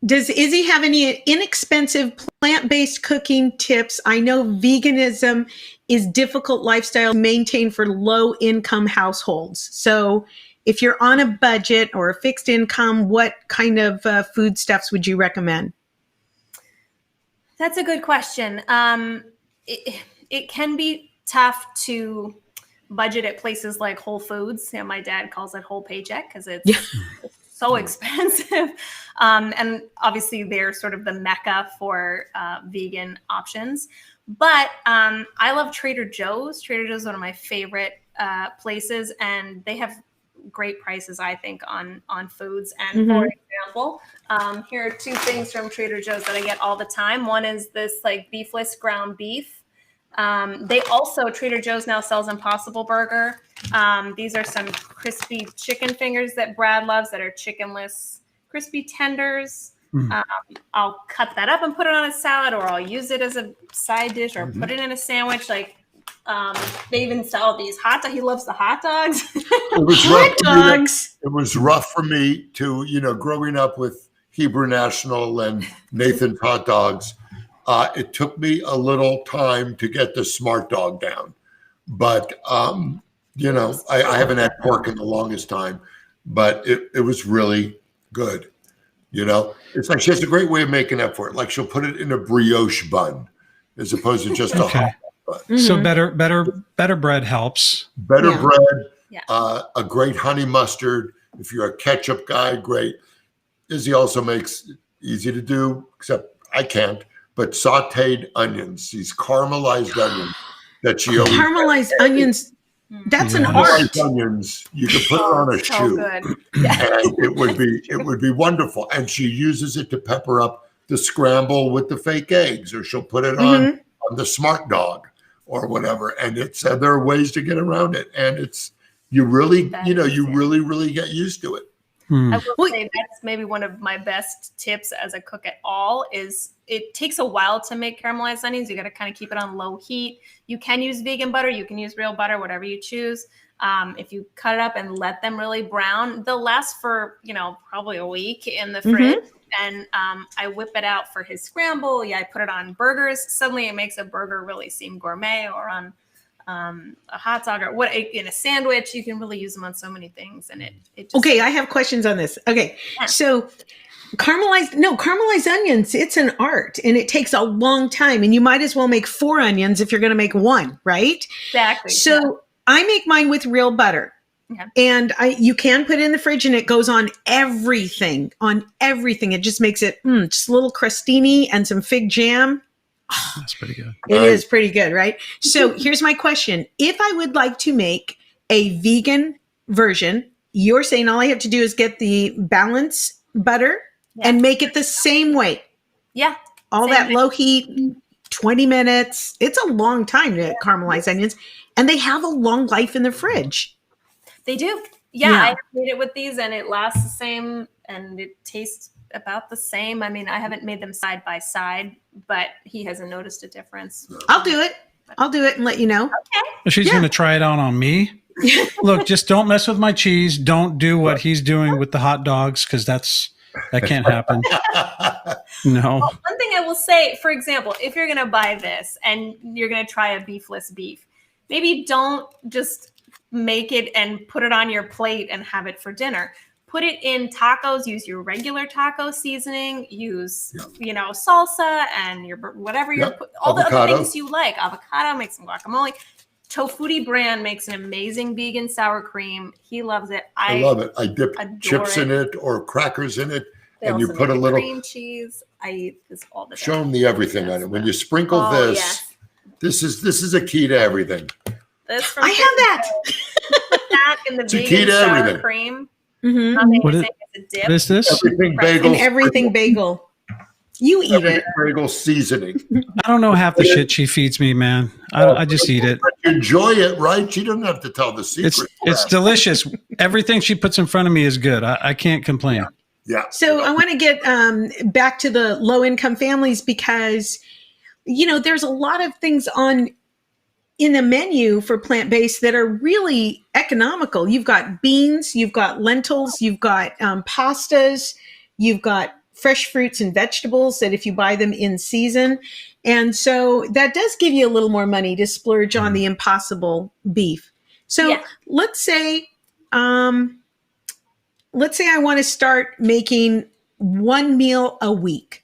Does Izzy have any inexpensive plant-based cooking tips? I know veganism is difficult lifestyle to maintain for low-income households. So if you're on a budget or a fixed income, what kind of foodstuffs would you recommend? That's a good question. It can be tough to budget at places like Whole Foods. You know, my dad calls it whole paycheck because it's so expensive. And obviously they're sort of the mecca for vegan options. But I love Trader Joe's. Trader Joe's is one of my favorite places, and they have great prices, I think, on foods. And for example, here are two things from Trader Joe's that I get all the time. One is this like beefless ground beef. They also, Trader Joe's now sells Impossible Burger. These are some crispy chicken fingers that Brad loves that are chickenless crispy tenders. I'll cut that up and put it on a salad, or I'll use it as a side dish, or put it in a sandwich. Like they even sell these hot dogs. He loves the hot dogs. It was Hot dogs. It was rough for me to, growing up with Hebrew National and Nathan's hot dogs. It took me a little time to get the smart dog down, but I haven't had pork in the longest time, but it was really good. It's like she has a great way of making up for it. Like she'll put it in a brioche bun as opposed to just a hot bun. So better bread helps. Better bread, Yeah. A great honey mustard. If you're a ketchup guy, great. Izzy also makes easy to do, except I can't. But sautéed onions, these caramelized onions that she always Caramelized onions. That's an art. caramelized onions. You could put it on a So shoe, good. and it would be wonderful. And she uses it to pepper up the scramble with the fake eggs, or she'll put it on the smart dog or whatever. And it's there are ways to get around it, and you really get used to it. I will say that's maybe one of my best tips as a cook at all is it takes a while to make caramelized onions. You got to kind of keep it on low heat. You can use vegan butter. You can use real butter, whatever you choose. If you cut it up and let them really brown, they'll last for, probably a week in the fridge. And I whip it out for his scramble. Yeah, I put it on burgers. Suddenly it makes a burger really seem gourmet, or on a hot dog, or in a sandwich. You can really use them on so many things, and it just, Okay, I have questions on this. Okay, so caramelized onions, it's an art, and it takes a long time, and you might as well make 4 onions if you're going to make 1, right? exactly. So I make mine with real butter. Okay. And you can put it in the fridge, and it goes on everything. It just makes it just a little crostini and some fig jam. That's pretty good. It is pretty good, right? So here's my question. If I would like to make a vegan version, you're saying all I have to do is get the balance butter and make it the same way. Yeah. All Same that way. low heat, 20 minutes. It's a long time to caramelize onions, and they have a long life in the fridge. They do. Yeah, I made it with these, and it lasts the same, and it tastes about the same. I mean, I haven't made them side by side, but he hasn't noticed a difference. I'll do it and let you know. Okay. She's going to try it out on me. Look, just don't mess with my cheese. Don't do what he's doing with the hot dogs, because that can't happen. No. Well, one thing I will say, for example, if you're going to buy this and you're going to try a beefless beef, maybe don't just make it and put it on your plate and have it for dinner. Put it in tacos. Use your regular taco seasoning. Use, salsa and your whatever all the other things you like. Avocado, make some guacamole. Tofutti brand makes an amazing vegan sour cream. He loves it. I love it. I dip chips in it or crackers in it, and you put a little cream cheese. I eat this all the time. Show them the everything on it. When you sprinkle this is a key to everything. This from I have that. Put that in the vegan sour cream. What is this? Everything bagel. And everything bagel. You eat it. Bagel seasoning. I don't know half the shit she feeds me, man. I just eat it. Enjoy it, right? She doesn't have to tell the secret. It's delicious. Everything she puts in front of me is good. I can't complain. Yeah. So I want to get back to the low income families because, there's a lot of things in the menu for plant-based that are really economical. You've got beans, you've got lentils, you've got pastas, you've got fresh fruits and vegetables that if you buy them in season. And so that does give you a little more money to splurge on the Impossible beef. So let's say I want to start making one meal a week.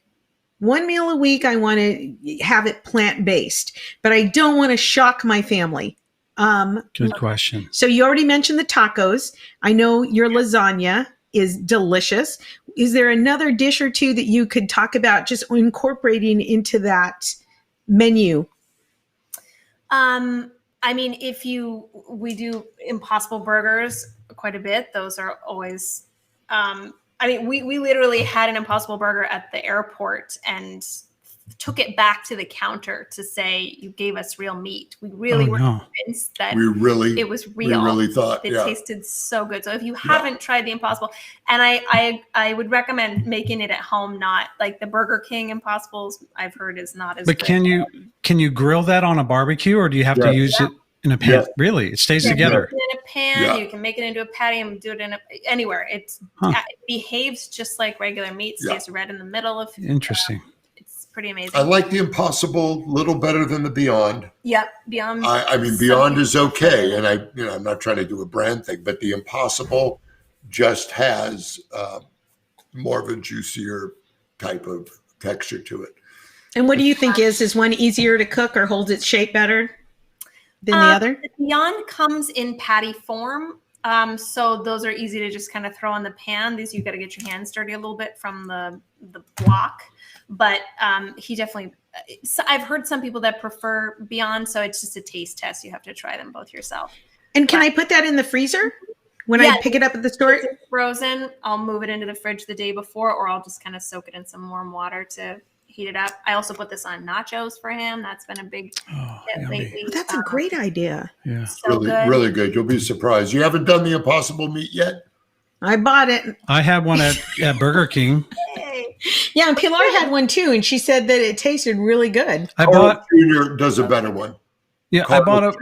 One meal a week, I want to have it plant-based, but I don't want to shock my family. Good question. So you already mentioned the tacos. I know your lasagna is delicious. Is there another dish or two that you could talk about just incorporating into that menu? We do Impossible burgers quite a bit. Those are always, we literally had an Impossible burger at the airport and took it back to the counter to say, you gave us real meat. We really were convinced that it was real. We really thought it tasted so good. So if you haven't tried the Impossible, and I would recommend making it at home, not like the Burger King Impossibles I've heard is not as good. But can you grill that on a barbecue, or do you have to use it in a pan? Yeah. Really? It stays together. In a pan, you can make it into a patty and do it anywhere. It behaves just like regular meat, stays red in the middle of. Interesting. It's pretty amazing. I like the Impossible a little better than the Beyond. Yep, Beyond. Beyond is okay, and I'm not trying to do a brand thing, but the Impossible just has more of a juicier type of texture to it. And what do you think is one easier to cook or holds its shape better than the other? The Beyond comes in patty form. So those are easy to just kind of throw in the pan. These, you got to get your hands dirty a little bit from the block. But he definitely, I've heard some people that prefer Beyond. So it's just a taste test. You have to try them both yourself. And can I put that in the freezer when I pick it up at the store? If it's frozen, I'll move it into the fridge the day before, or I'll just kind of soak it in some warm water to heat it up. I also put this on nachos for him. That's been a big hit lately. That's a great idea. Yeah. So Really good. You'll be surprised. You haven't done the Impossible meat yet? I bought it. I had one at Burger King. Yeah, and Pilar had one too, and she said that it tasted really good. I bought Junior does a better one. Yeah, Carl I bought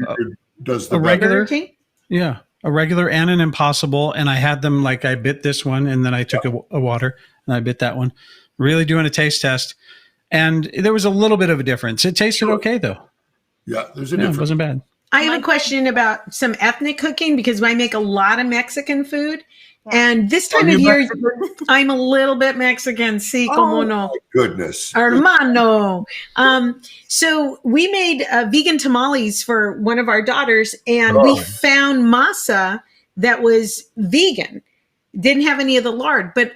does a regular. Burger King? Yeah, a regular and an Impossible, and I had them like I bit this one, and then I took a water and I bit that one. Really doing a taste test, and there was a little bit of a difference. It tasted okay though. Yeah, there's a It difference. wasn't bad. I have a question about some ethnic cooking because I make a lot of Mexican food. And this time of year, I'm a little bit Mexican. Sí, como no. Goodness. Hermano. So we made vegan tamales for one of our daughters, and we found masa that was vegan. Didn't have any of the lard, but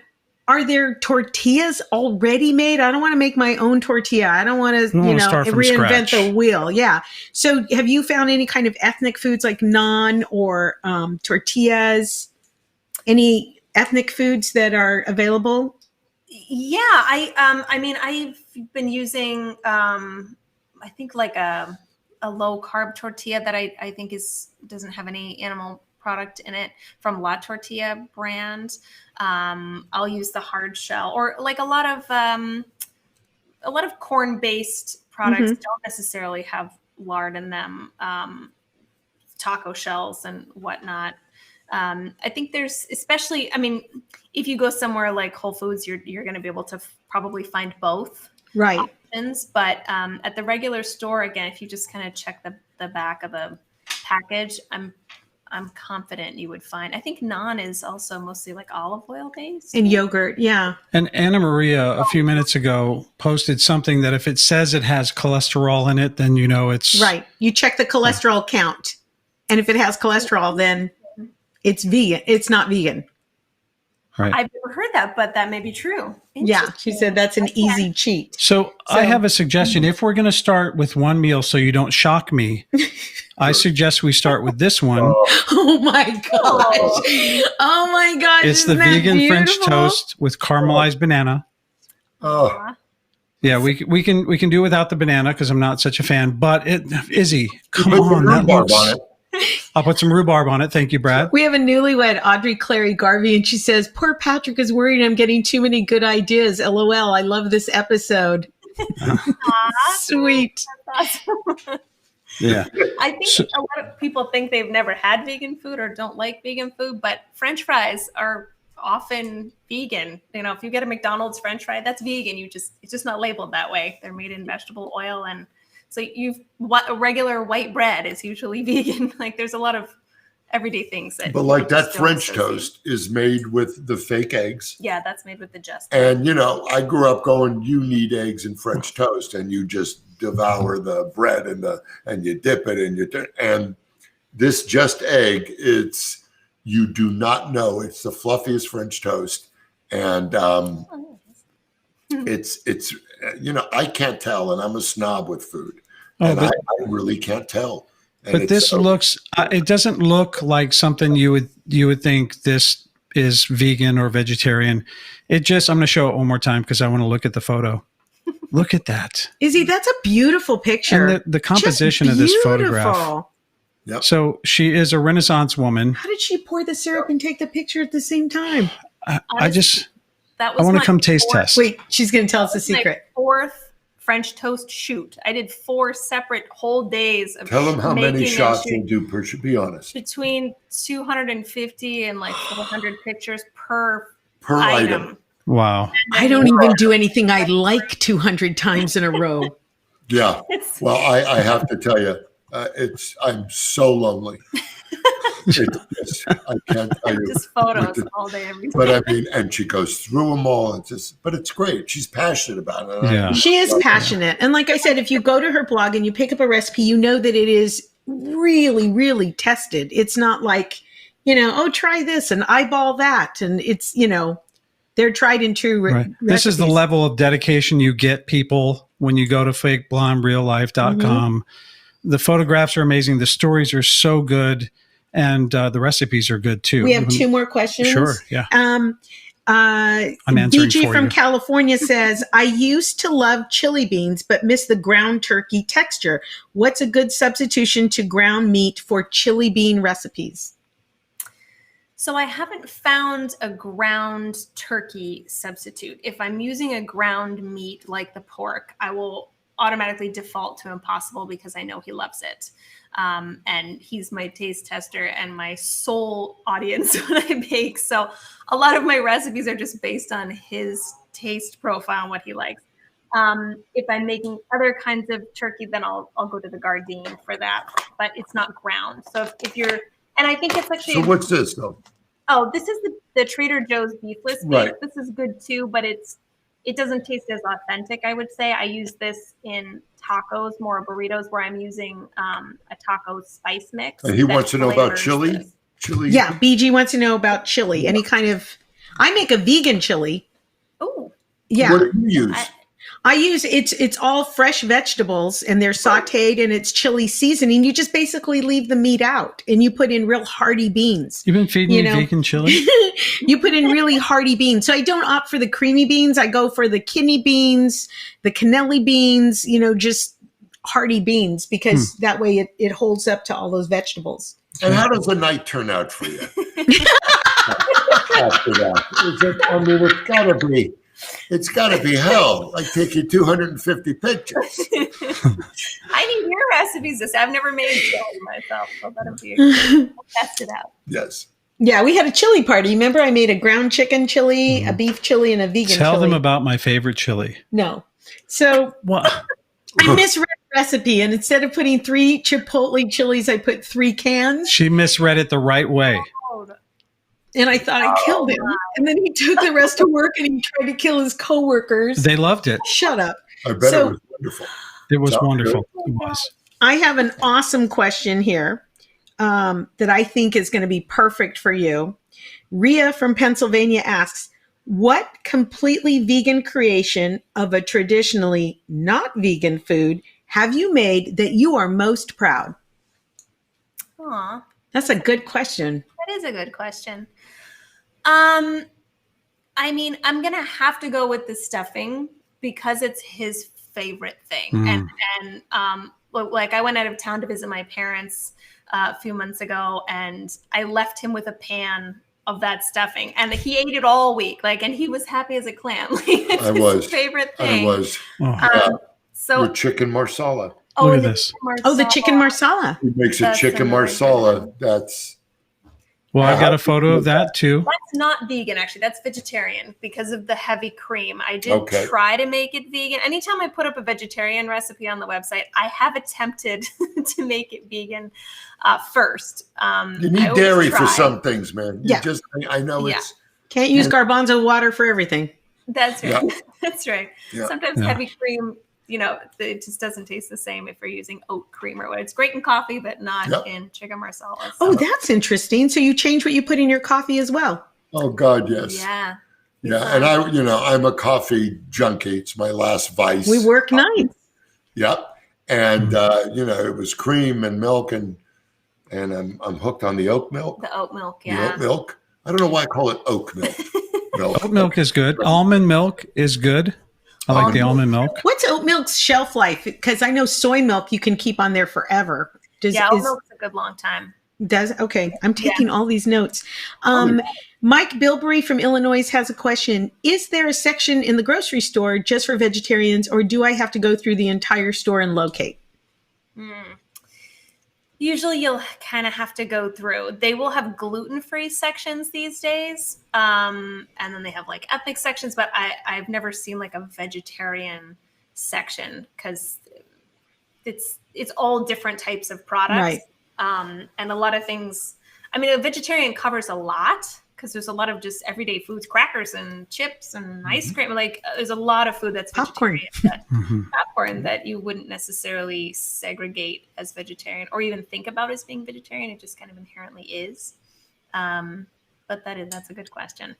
are there tortillas already made? I don't want to make my own tortilla. I don't want to, reinvent the wheel. Yeah. So have you found any kind of ethnic foods like naan or tortillas? Any ethnic foods that are available? Yeah, I've been using, I think like a low carb tortilla that I think doesn't have any animal product in it from La Tortilla brand. I'll use the hard shell, or like a lot of corn-based products don't necessarily have lard in them. Taco shells and whatnot. I think there's, especially, if you go somewhere like Whole Foods, you're going to be able to probably find both options. But at the regular store, again, if you just kind of check the back of the package, I'm confident you would find. I think naan is also mostly like olive oil based. And yogurt, yeah. And Anna Maria a few minutes ago posted something that if it says it has cholesterol in it, then you know it's right. You check the cholesterol count, and if it has cholesterol, then it's vegan. It's not vegan. Right. I've never heard that, but that may be true. Yeah, she said that's an easy cheat. So I have a suggestion. If we're going to start with one meal so you don't shock me, I suggest we start with this one. Oh my gosh. Oh my gosh. It's the vegan French toast with caramelized banana. Oh. Yeah, we can do without the banana because I'm not such a fan. But Izzy, come Put some on, that rhubarb looks. on it. I'll put some rhubarb on it. Thank you, Brad. We have a newlywed, Audrey Clary Garvey, and she says, "Poor Patrick is worried I'm getting too many good ideas. LOL. I love this episode." Sweet. Awesome. Yeah. I think a lot of people think they've never had vegan food or don't like vegan food, but French fries are often vegan. You know, if you get a McDonald's French fry, that's vegan. It's just not labeled that way. They're made in vegetable oil, and so a regular white bread is usually vegan. Like there's a lot of everyday things that. But like that just don't French associate. toast is made with the fake eggs. Yeah, that's made with the just. And, you know, I grew up going, you need eggs in French toast, and you just devour the bread and you dip it and this just egg, you do not know. It's the fluffiest French toast. And it's you know, I can't tell, and I'm a snob with food. And I really can't tell. And But this looks, it doesn't look like something you would think this is vegan or vegetarian. I'm going to show it one more time because I want to look at the photo. Look at that. Izzy, that's a beautiful picture. And the composition of this photograph. Yep. So she is a Renaissance woman. How did she pour the syrup and take the picture at the same time? That was I want to come taste test. Wait, she's going to tell us the my secret. 4th French toast shoot. I did 4 separate whole days of Tell them how many making shots and you'll do should be honest. between 250 and like 400 pictures per item. Wow. I don't even do anything I like 200 times in a row. Yeah. Well, I have to tell you, I'm so lonely. I can't tell you. Just photos all day, every day. But I mean, and she goes through them all. But it's great. She's passionate about it. Yeah. She is passionate. And like I said, if you go to her blog and you pick up a recipe, you know that it is really, really tested. It's not like, try this and eyeball that. And it's, they're tried and true Right. This is the level of dedication you get, people, when you go to fakeblondereallife.com. Mm-hmm. The photographs are amazing. The stories are so good. And the recipes are good too. We have 2 more questions. Sure, yeah. I'm answering BG for from you. California says, I used to love chili beans, but miss the ground turkey texture. What's a good substitution to ground meat for chili bean recipes? So I haven't found a ground turkey substitute. If I'm using a ground meat like the pork, I will automatically default to Impossible because I know he loves it. And he's my taste tester and my sole audience when I bake. So a lot of my recipes are just based on his taste profile and what he likes. If I'm making other kinds of turkey, then I'll go to the Gardein for that, but it's not ground. So if you're, and I think it's actually. So what's this though? Oh, this is the Trader Joe's beefless beef. Right. This is good too, but it doesn't taste as authentic, I would say. I use this in tacos, more burritos, where I'm using a taco spice mix. And he wants to know about flavors chili? this. Chili? Yeah, BG wants to know about chili. Any kind of, I make a vegan chili. Oh, Yeah. What do you use? I use it's all fresh vegetables and they're sauteed and it's chili seasoning. You just basically leave the meat out and you put in real hearty beans. You've been feeding me vegan chili? You put in really hearty beans. So I don't opt for the creamy beans. I go for the kidney beans, the cannelli beans, just hearty beans because that way it holds up to all those vegetables. And how does the night turn out for you? After that. It's gotta be hell. I take you 250 pictures. I need your recipes. I've never made chili myself, so that'll be I'll test it out. Yes. Yeah, we had a chili party. Remember, I made a ground chicken chili, a beef chili, and a vegan chili. Tell them about my favorite chili. No. So What? I misread the recipe, and instead of putting 3 chipotle chilies, I put 3 cans. She misread it the right way. And I thought I killed him. And then he took the rest to work and he tried to kill his coworkers. They loved it. Shut up. I bet So- it was wonderful. It was Sounds wonderful. It was. I have an awesome question here that I think is going to be perfect for you. Rhea from Pennsylvania asks, what completely vegan creation of a traditionally not vegan food have you made that you are most proud? Aw, That's a good question. that is a good question. I mean, I'm gonna have to go with the stuffing because it's his favorite thing. And like I went out of town to visit my parents a few months ago, and I left him with a pan of that stuffing, and he ate it all week. Like, and he was happy as a clam. It's his favorite thing. I was. So with chicken marsala. Look at this. The chicken marsala. He makes a chicken marsala. That's. Well, I've got a photo of that too. That's not vegan, actually. That's vegetarian because of the heavy cream. I did try to make it vegan. Anytime I put up a vegetarian recipe on the website, I have attempted to make it vegan first. You need dairy for some things, man. I know it's. Can't use garbanzo water for everything. That's right. Yeah. That's right. Yeah. Sometimes heavy cream, it just doesn't taste the same if you're using oat cream or what. It's great in coffee, but not in chicken marsala. So. Oh, that's interesting. So you change what you put in your coffee as well. Oh God, yes. Yeah. Yeah. And I'm a coffee junkie. It's my last vice. We work nights. Yep. And it was cream and milk and I'm hooked on the oat milk. The oat milk, The oat milk. I don't know why I call it oat milk. Oat milk is good. Almond milk is good. I like the almond milk. What's oat milk's shelf life? Because I know soy milk you can keep on there forever. Oat milk's a good long time. Okay. I'm taking all these notes. Mike Bilberry from Illinois has a question. Is there a section in the grocery store just for vegetarians, or do I have to go through the entire store and locate? Usually you'll kind of have to go through. They will have gluten-free sections these days. And then they have like ethnic sections, but I've never seen like a vegetarian section because it's all different types of products. Right. And a lot of things, a vegetarian covers a lot because there's a lot of just everyday foods, crackers and chips and ice cream. Like there's a lot of food that's vegetarian, popcorn that you wouldn't necessarily segregate as vegetarian or even think about as being vegetarian. It just kind of inherently is. But that's a good question.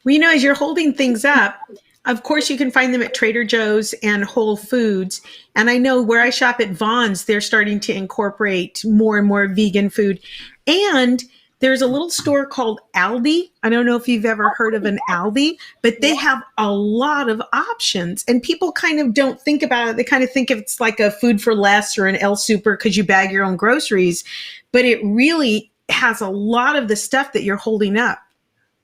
Well, as you're holding things up, of course, you can find them at Trader Joe's and Whole Foods. And I know where I shop at Vaughn's, they're starting to incorporate more and more vegan food. And there's a little store called Aldi. I don't know if you've ever heard of an Aldi, but they have a lot of options. And people kind of don't think about it. They kind of think it's like a Food for Less or an El Super because you bag your own groceries. But it really has a lot of the stuff that you're holding up.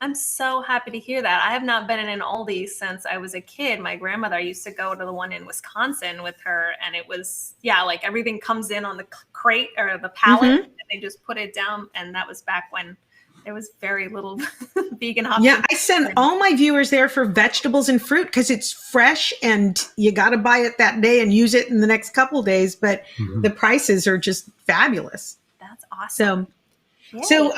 I'm so happy to hear that. I have not been in an Aldi since I was a kid. My grandmother used to go to the one in Wisconsin with her, and it was, like everything comes in on the crate or the pallet, and they just put it down. And that was back when there was very little vegan options. Yeah, I send all my viewers there for vegetables and fruit because it's fresh and you got to buy it that day and use it in the next couple of days. But the prices are just fabulous. That's awesome. So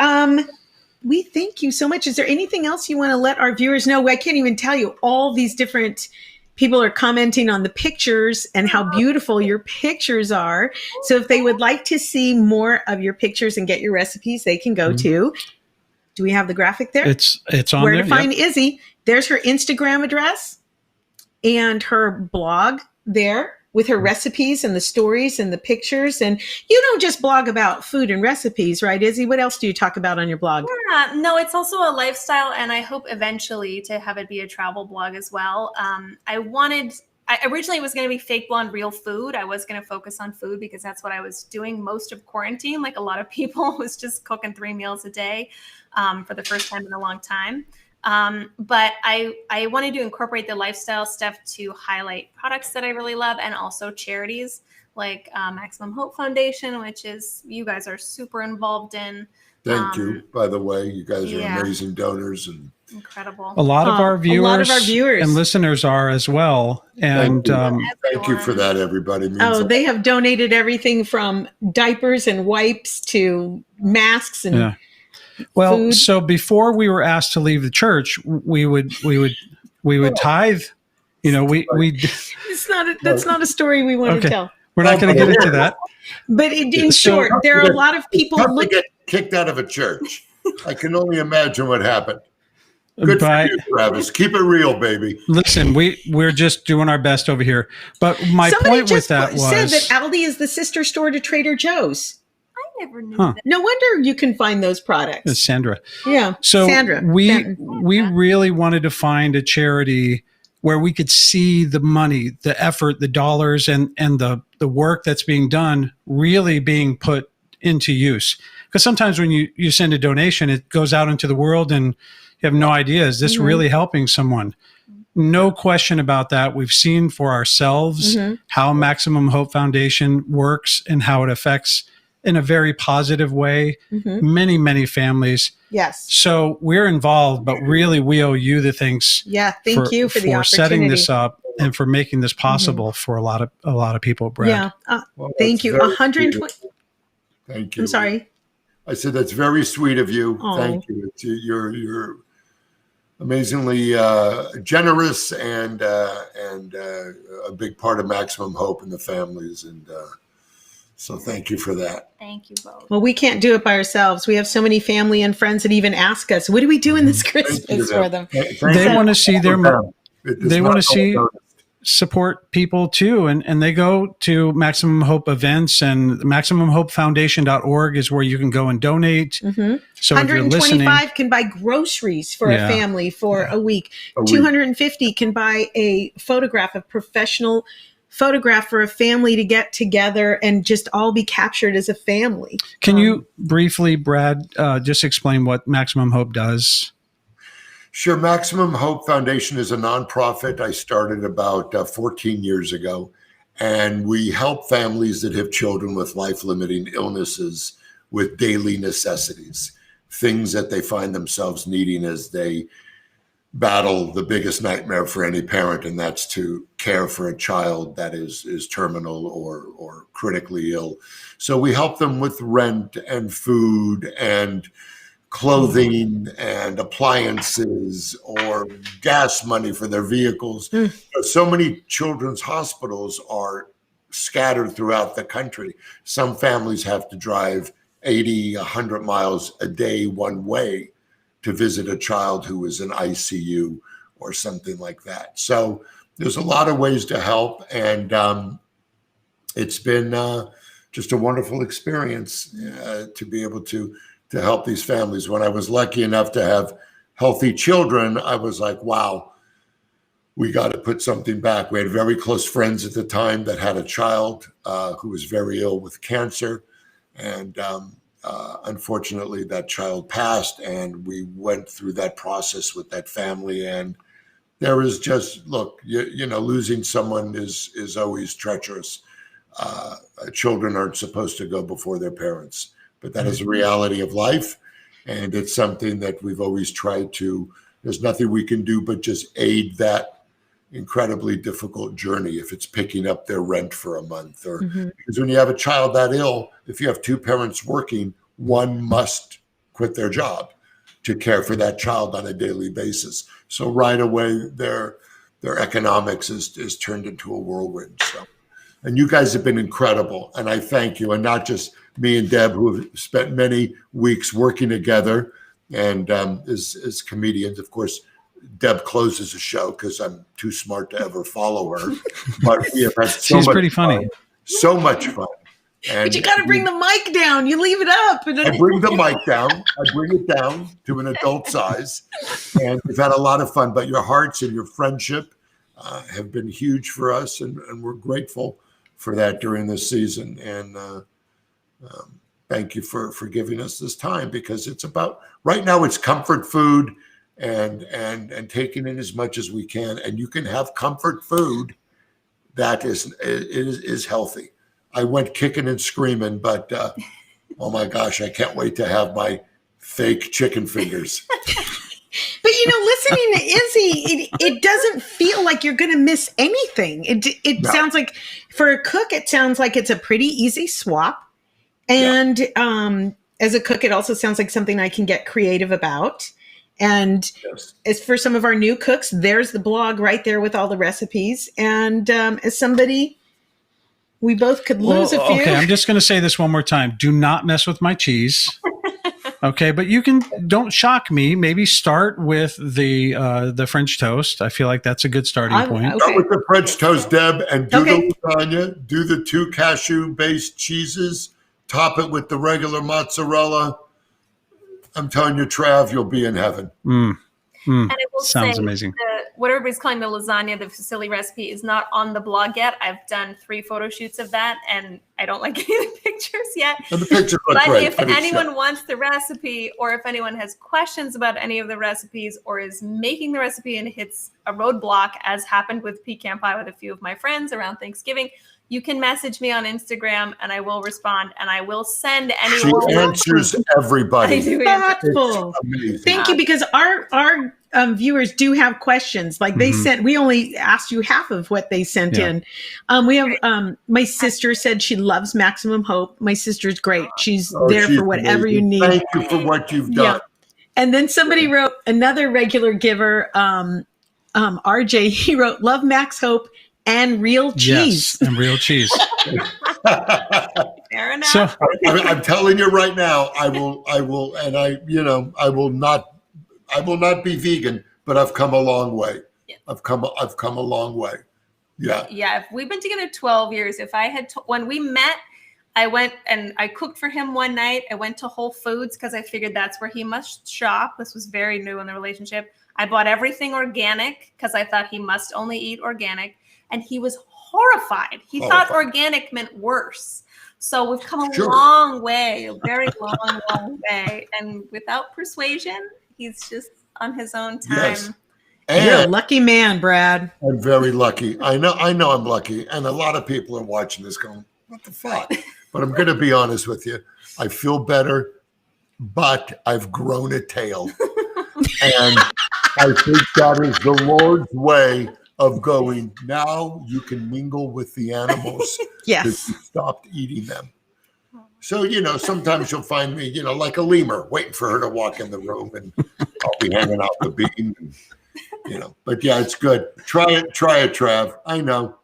we thank you so much. Is there anything else you want to let our viewers know? I can't even tell you. All these different people are commenting on the pictures and how beautiful your pictures are. So if they would like to see more of your pictures and get your recipes, they can go to. Do we have the graphic there? It's on Where there. to find Izzy. There's her Instagram address and her blog there with her recipes and the stories and the pictures. And you don't just blog about food and recipes, right, Izzy? What else do you talk about on your blog? Yeah, no, it's also a lifestyle, and I hope eventually to have it be a travel blog as well. I originally was going to be Fake Blonde Real Food. I was going to focus on food because that's what I was doing most of quarantine. Like a lot of people was just cooking 3 meals a day for the first time in a long time. But I wanted to incorporate the lifestyle stuff to highlight products that I really love and also charities like Maximum Hope Foundation, which is you guys are super involved in. Thank you, by the way. You guys are amazing donors and incredible. A lot of our viewers and listeners are as well. And thank you for that, everybody. They have donated everything from diapers and wipes to masks and well, food. So before we were asked to leave the church, we would tithe. That's not a story we want to tell. We're not going to get into that. But in short, there are a lot of people who get kicked out of a church. I can only imagine what happened. Good for you, Travis. Keep it real, baby. Listen, we're just doing our best over here. But my point with that was said that Aldi is the sister store to Trader Joe's. I never knew that. No wonder you can find those products. It's Sandra. Yeah. So Sandra. we really wanted to find a charity where we could see the money, the effort, the dollars, and the work that's being done really being put into use. Because sometimes when you send a donation, it goes out into the world and you have no idea, is this really helping someone? No question about that. We've seen for ourselves how Maximum Hope Foundation works and how it affects in a very positive way many, many families. Yes. So we're involved, but really we owe you the thanks. Yeah. Thank you for the opportunity. Setting this up and for making this possible for a lot of people, Brad. Yeah. Well, thank you. 120. Thank you. I'm sorry. I said that's very sweet of you. Oh. Thank you. You're amazingly generous and a big part of Maximum Hope and the families, and so thank you for that. Thank you both. Well, we can't do it by ourselves. We have so many family and friends that even ask us, "What are we doing this Christmas for them?" They want to see their. They want to see noticed. support people too, and they go to Maximum Hope events, and MaximumHopeFoundation.org is where you can go and donate. So if you're 125 listening, can buy groceries for a family for a week. 250 can buy a professional photograph for a family to get together and just all be captured as a family. Can you briefly, Brad, just explain what Maximum Hope does? Sure. Maximum Hope Foundation is a nonprofit I started about 14 years ago, and we help families that have children with life-limiting illnesses with daily necessities, things that they find themselves needing as they battle the biggest nightmare for any parent, and that's to care for a child that is terminal or critically ill. So we help them with rent and food and clothing and appliances or gas money for their vehicles. So many children's hospitals are scattered throughout the country. Some families have to drive 80, 100 miles a day one way to visit a child who is in ICU or something like that. So there's a lot of ways to help, and it's been just a wonderful experience to be able to help these families. When I was lucky enough to have healthy children, I was like, wow, we got to put something back. We had very close friends at the time that had a child who was very ill with cancer. And unfortunately, that child passed, and we went through that process with that family. And there is just, look, you know, losing someone is always treacherous. Children aren't supposed to go before their parents. But that is a reality of life, and it's something that we've always tried to. There's nothing we can do but just aid that incredibly difficult journey if it's picking up their rent for a month. Or because when you have a child that ill, if you have two parents working, one must quit their job to care for that child on a daily basis. So right away, their economics is turned into a whirlwind. So, and you guys have been incredible, and I thank you, and not just me and Deb, who have spent many weeks working together, and as comedians. Of course, Deb closes the show because I'm too smart to ever follow her. But we have had She's pretty funny. So much fun. And but you got to bring the mic down. You leave it up. And then I bring the mic down. I bring it down to an adult size. And we've had a lot of fun. But your hearts and your friendship have been huge for us. And we're grateful for that during this season. And thank you for giving us this time, because it's about, right now it's comfort food and taking in as much as we can. And you can have comfort food that is healthy. I went kicking and screaming, but oh my gosh, I can't wait to have my fake chicken fingers. But you know, listening to Izzy, it doesn't feel like you're going to miss anything. It sounds like, for a cook, it sounds like it's a pretty easy swap. And as a cook, it also sounds like something I can get creative about. And as for some of our new cooks, there's the blog right there with all the recipes. And as somebody, we both could lose a few. Okay, I'm just going to say this one more time. Do not mess with my cheese. Okay, but don't shock me. Maybe start with the French toast. I feel like that's a good starting point. Okay. Start with the French toast, Deb, and do the lasagna. Do the 2 cashew-based cheeses. Top it with the regular mozzarella. I'm telling you, Trav, you'll be in heaven. And I will sounds say amazing. what everybody's calling the lasagna, the fusilli recipe, is not on the blog yet. I've done 3 photo shoots of that, and I don't like any of the pictures yet. And the pictures look But great. if anyone wants the recipe, or if anyone has questions about any of the recipes, or is making the recipe and hits a roadblock, as happened with pecan pie with a few of my friends around Thanksgiving, you can message me on Instagram and I will respond, and I will send anyone. She answers everybody. I do answer. Thoughtful. Thank you, because our viewers do have questions. Like they sent, we only asked you half of what they sent in. We have my sister said she loves Maximum Hope. My sister's great. She's there for whatever you need. Thank you for what you've done. Yeah. And then somebody wrote, another regular giver, RJ, he wrote, love Max Hope and real cheese. Yes, and real cheese. Fair enough. So I'm telling you right now, I will, and I will not be vegan, but I've come a long way. Yeah. I've come a long way. Yeah. Yeah. If we've been together 12 years, if I had, when we met, I went and I cooked for him one night. I went to Whole Foods because I figured that's where he must shop. This was very new in the relationship. I bought everything organic because I thought he must only eat organic. And he was horrified. He thought organic meant worse. So we've come a long way, a very long way. And without persuasion, he's just on his own time. Yes. You're a And lucky man, Brad. I'm very lucky. I know I'm lucky. And a lot of people are watching this going, what the fuck? But I'm going to be honest with you. I feel better, but I've grown a tail. And I think that is the Lord's way of going, now you can mingle with the animals. Yes. Because you stopped eating them. So, sometimes you'll find me, like a lemur, waiting for her to walk in the room, and I'll be hanging out the bean. And, but yeah, it's good. Try it, Trav. I know.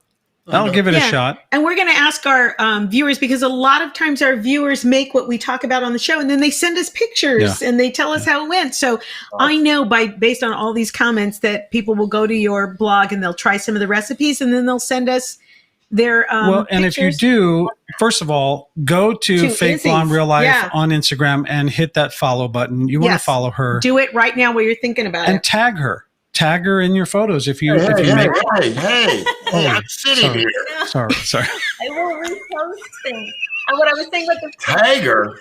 I'll give it a shot. And we're going to ask our viewers, because a lot of times our viewers make what we talk about on the show, and then they send us pictures and they tell us how it went. So I know based on all these comments that people will go to your blog and they'll try some of the recipes, and then they'll send us their and pictures. if you do, first of all, go to Fake Izzy's. Blonde Real Life Yeah. on Instagram and hit that follow button. You want to follow her. Do it right now while you're thinking about and it. tag her. Tag her in your photos if you Hey, I'm sitting here. Sorry. I will repost things. And what I was saying about the Tiger?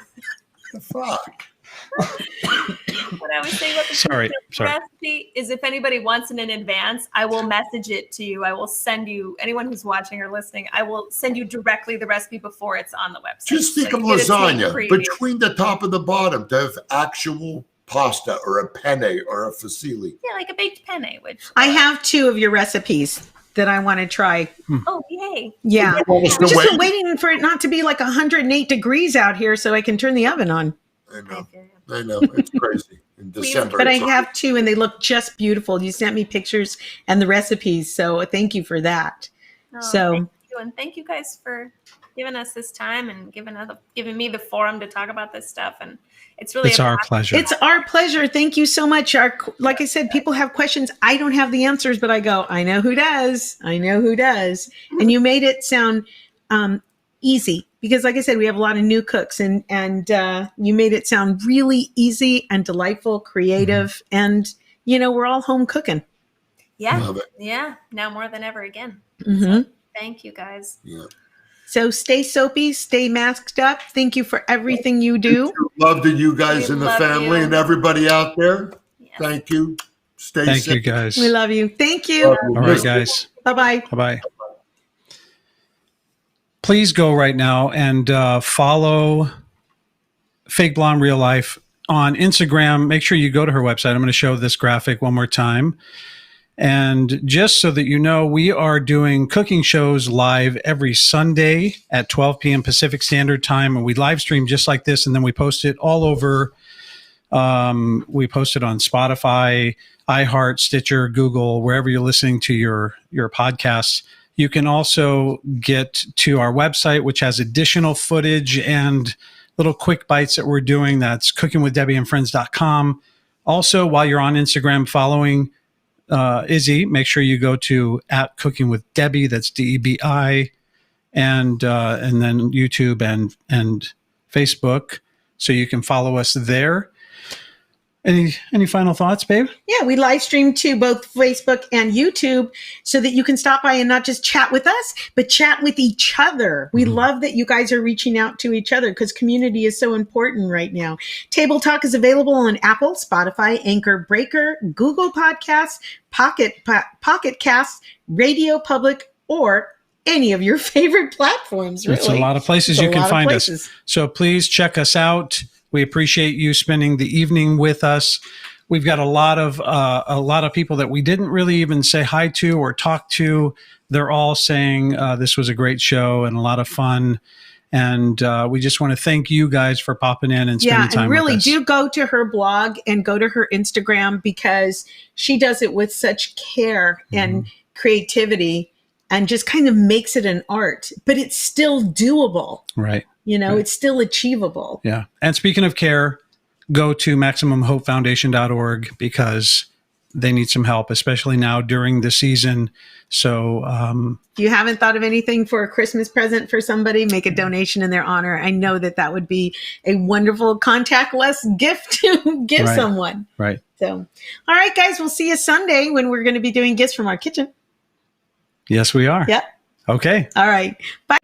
The fuck? what I was saying about the recipe is, if anybody wants it in advance, I will message it to you. I will send you, anyone who's watching or listening, I will send you directly the recipe before it's on the website. Just think of lasagna between the top and the bottom to have actual pasta or a penne or a fusilli. Yeah, like a baked penne. Which I have 2 of your recipes that I want to try. Oh, yay. Yeah. Well, I've just been waiting for it not to be like 108 degrees out here so I can turn the oven on. I know. It's crazy in December. But I have 2 and they look just beautiful. You sent me pictures and the recipes. So thank you for that. Thank you. And thank you guys for giving us this time and giving me the forum to talk about this stuff. And it's our pleasure. It's our pleasure. Thank you so much. Like I said, people have questions. I don't have the answers, but I go, I know who does. And you made it sound easy, because like I said, we have a lot of new cooks, and you made it sound really easy and delightful, creative. And, we're all home cooking. Yeah. Love it. Yeah. Now more than ever again. Mm-hmm. So, thank you guys. Yeah. So stay soapy, stay masked up. Thank you for everything you do. Love to you guys and the family and everybody out there. Yes. Thank you. Stay Thank safe. you, guys. We love you. Thank you. All right, guys. Bye-bye. Bye-bye. Please go right now and follow Fake Blonde Real Life on Instagram. Make sure you go to her website. I'm going to show this graphic one more time. And just so that you know, we are doing cooking shows live every Sunday at 12 p.m. Pacific Standard Time. And we live stream just like this. And then we post it all over. We post it on Spotify, iHeart, Stitcher, Google, wherever you're listening to your podcasts. You can also get to our website, which has additional footage and little quick bites that we're doing. That's cookingwithdebbieandfriends.com. Also, while you're on Instagram following Izzy, make sure you go to @cookingwithdebbie. That's DEBI, and then YouTube and Facebook, so you can follow us there. Any final thoughts, babe? Yeah, we live stream to both Facebook and YouTube so that you can stop by and not just chat with us, but chat with each other. We love that you guys are reaching out to each other because community is so important right now. Table Talk is available on Apple, Spotify, Anchor, Breaker, Google Podcasts, Pocket Casts, Radio Public, or any of your favorite platforms. Really. It's a lot of places you can find us. So please check us out. We appreciate you spending the evening with us. We've got a lot of people that we didn't really even say hi to or talk to. They're all saying this was a great show and a lot of fun. And we just want to thank you guys for popping in and spending time with us. And really do go to her blog and go to her Instagram because she does it with such care and creativity and just kind of makes it an art, but it's still doable. Right. It's still achievable. Yeah. And speaking of care, go to MaximumHopeFoundation.org because they need some help, especially now during the season. So if you haven't thought of anything for a Christmas present for somebody, make a donation in their honor. I know that would be a wonderful contactless gift to give someone. Right. So, all right, guys, we'll see you Sunday when we're going to be doing gifts from our kitchen. Yes, we are. Yep. Okay. All right. Bye.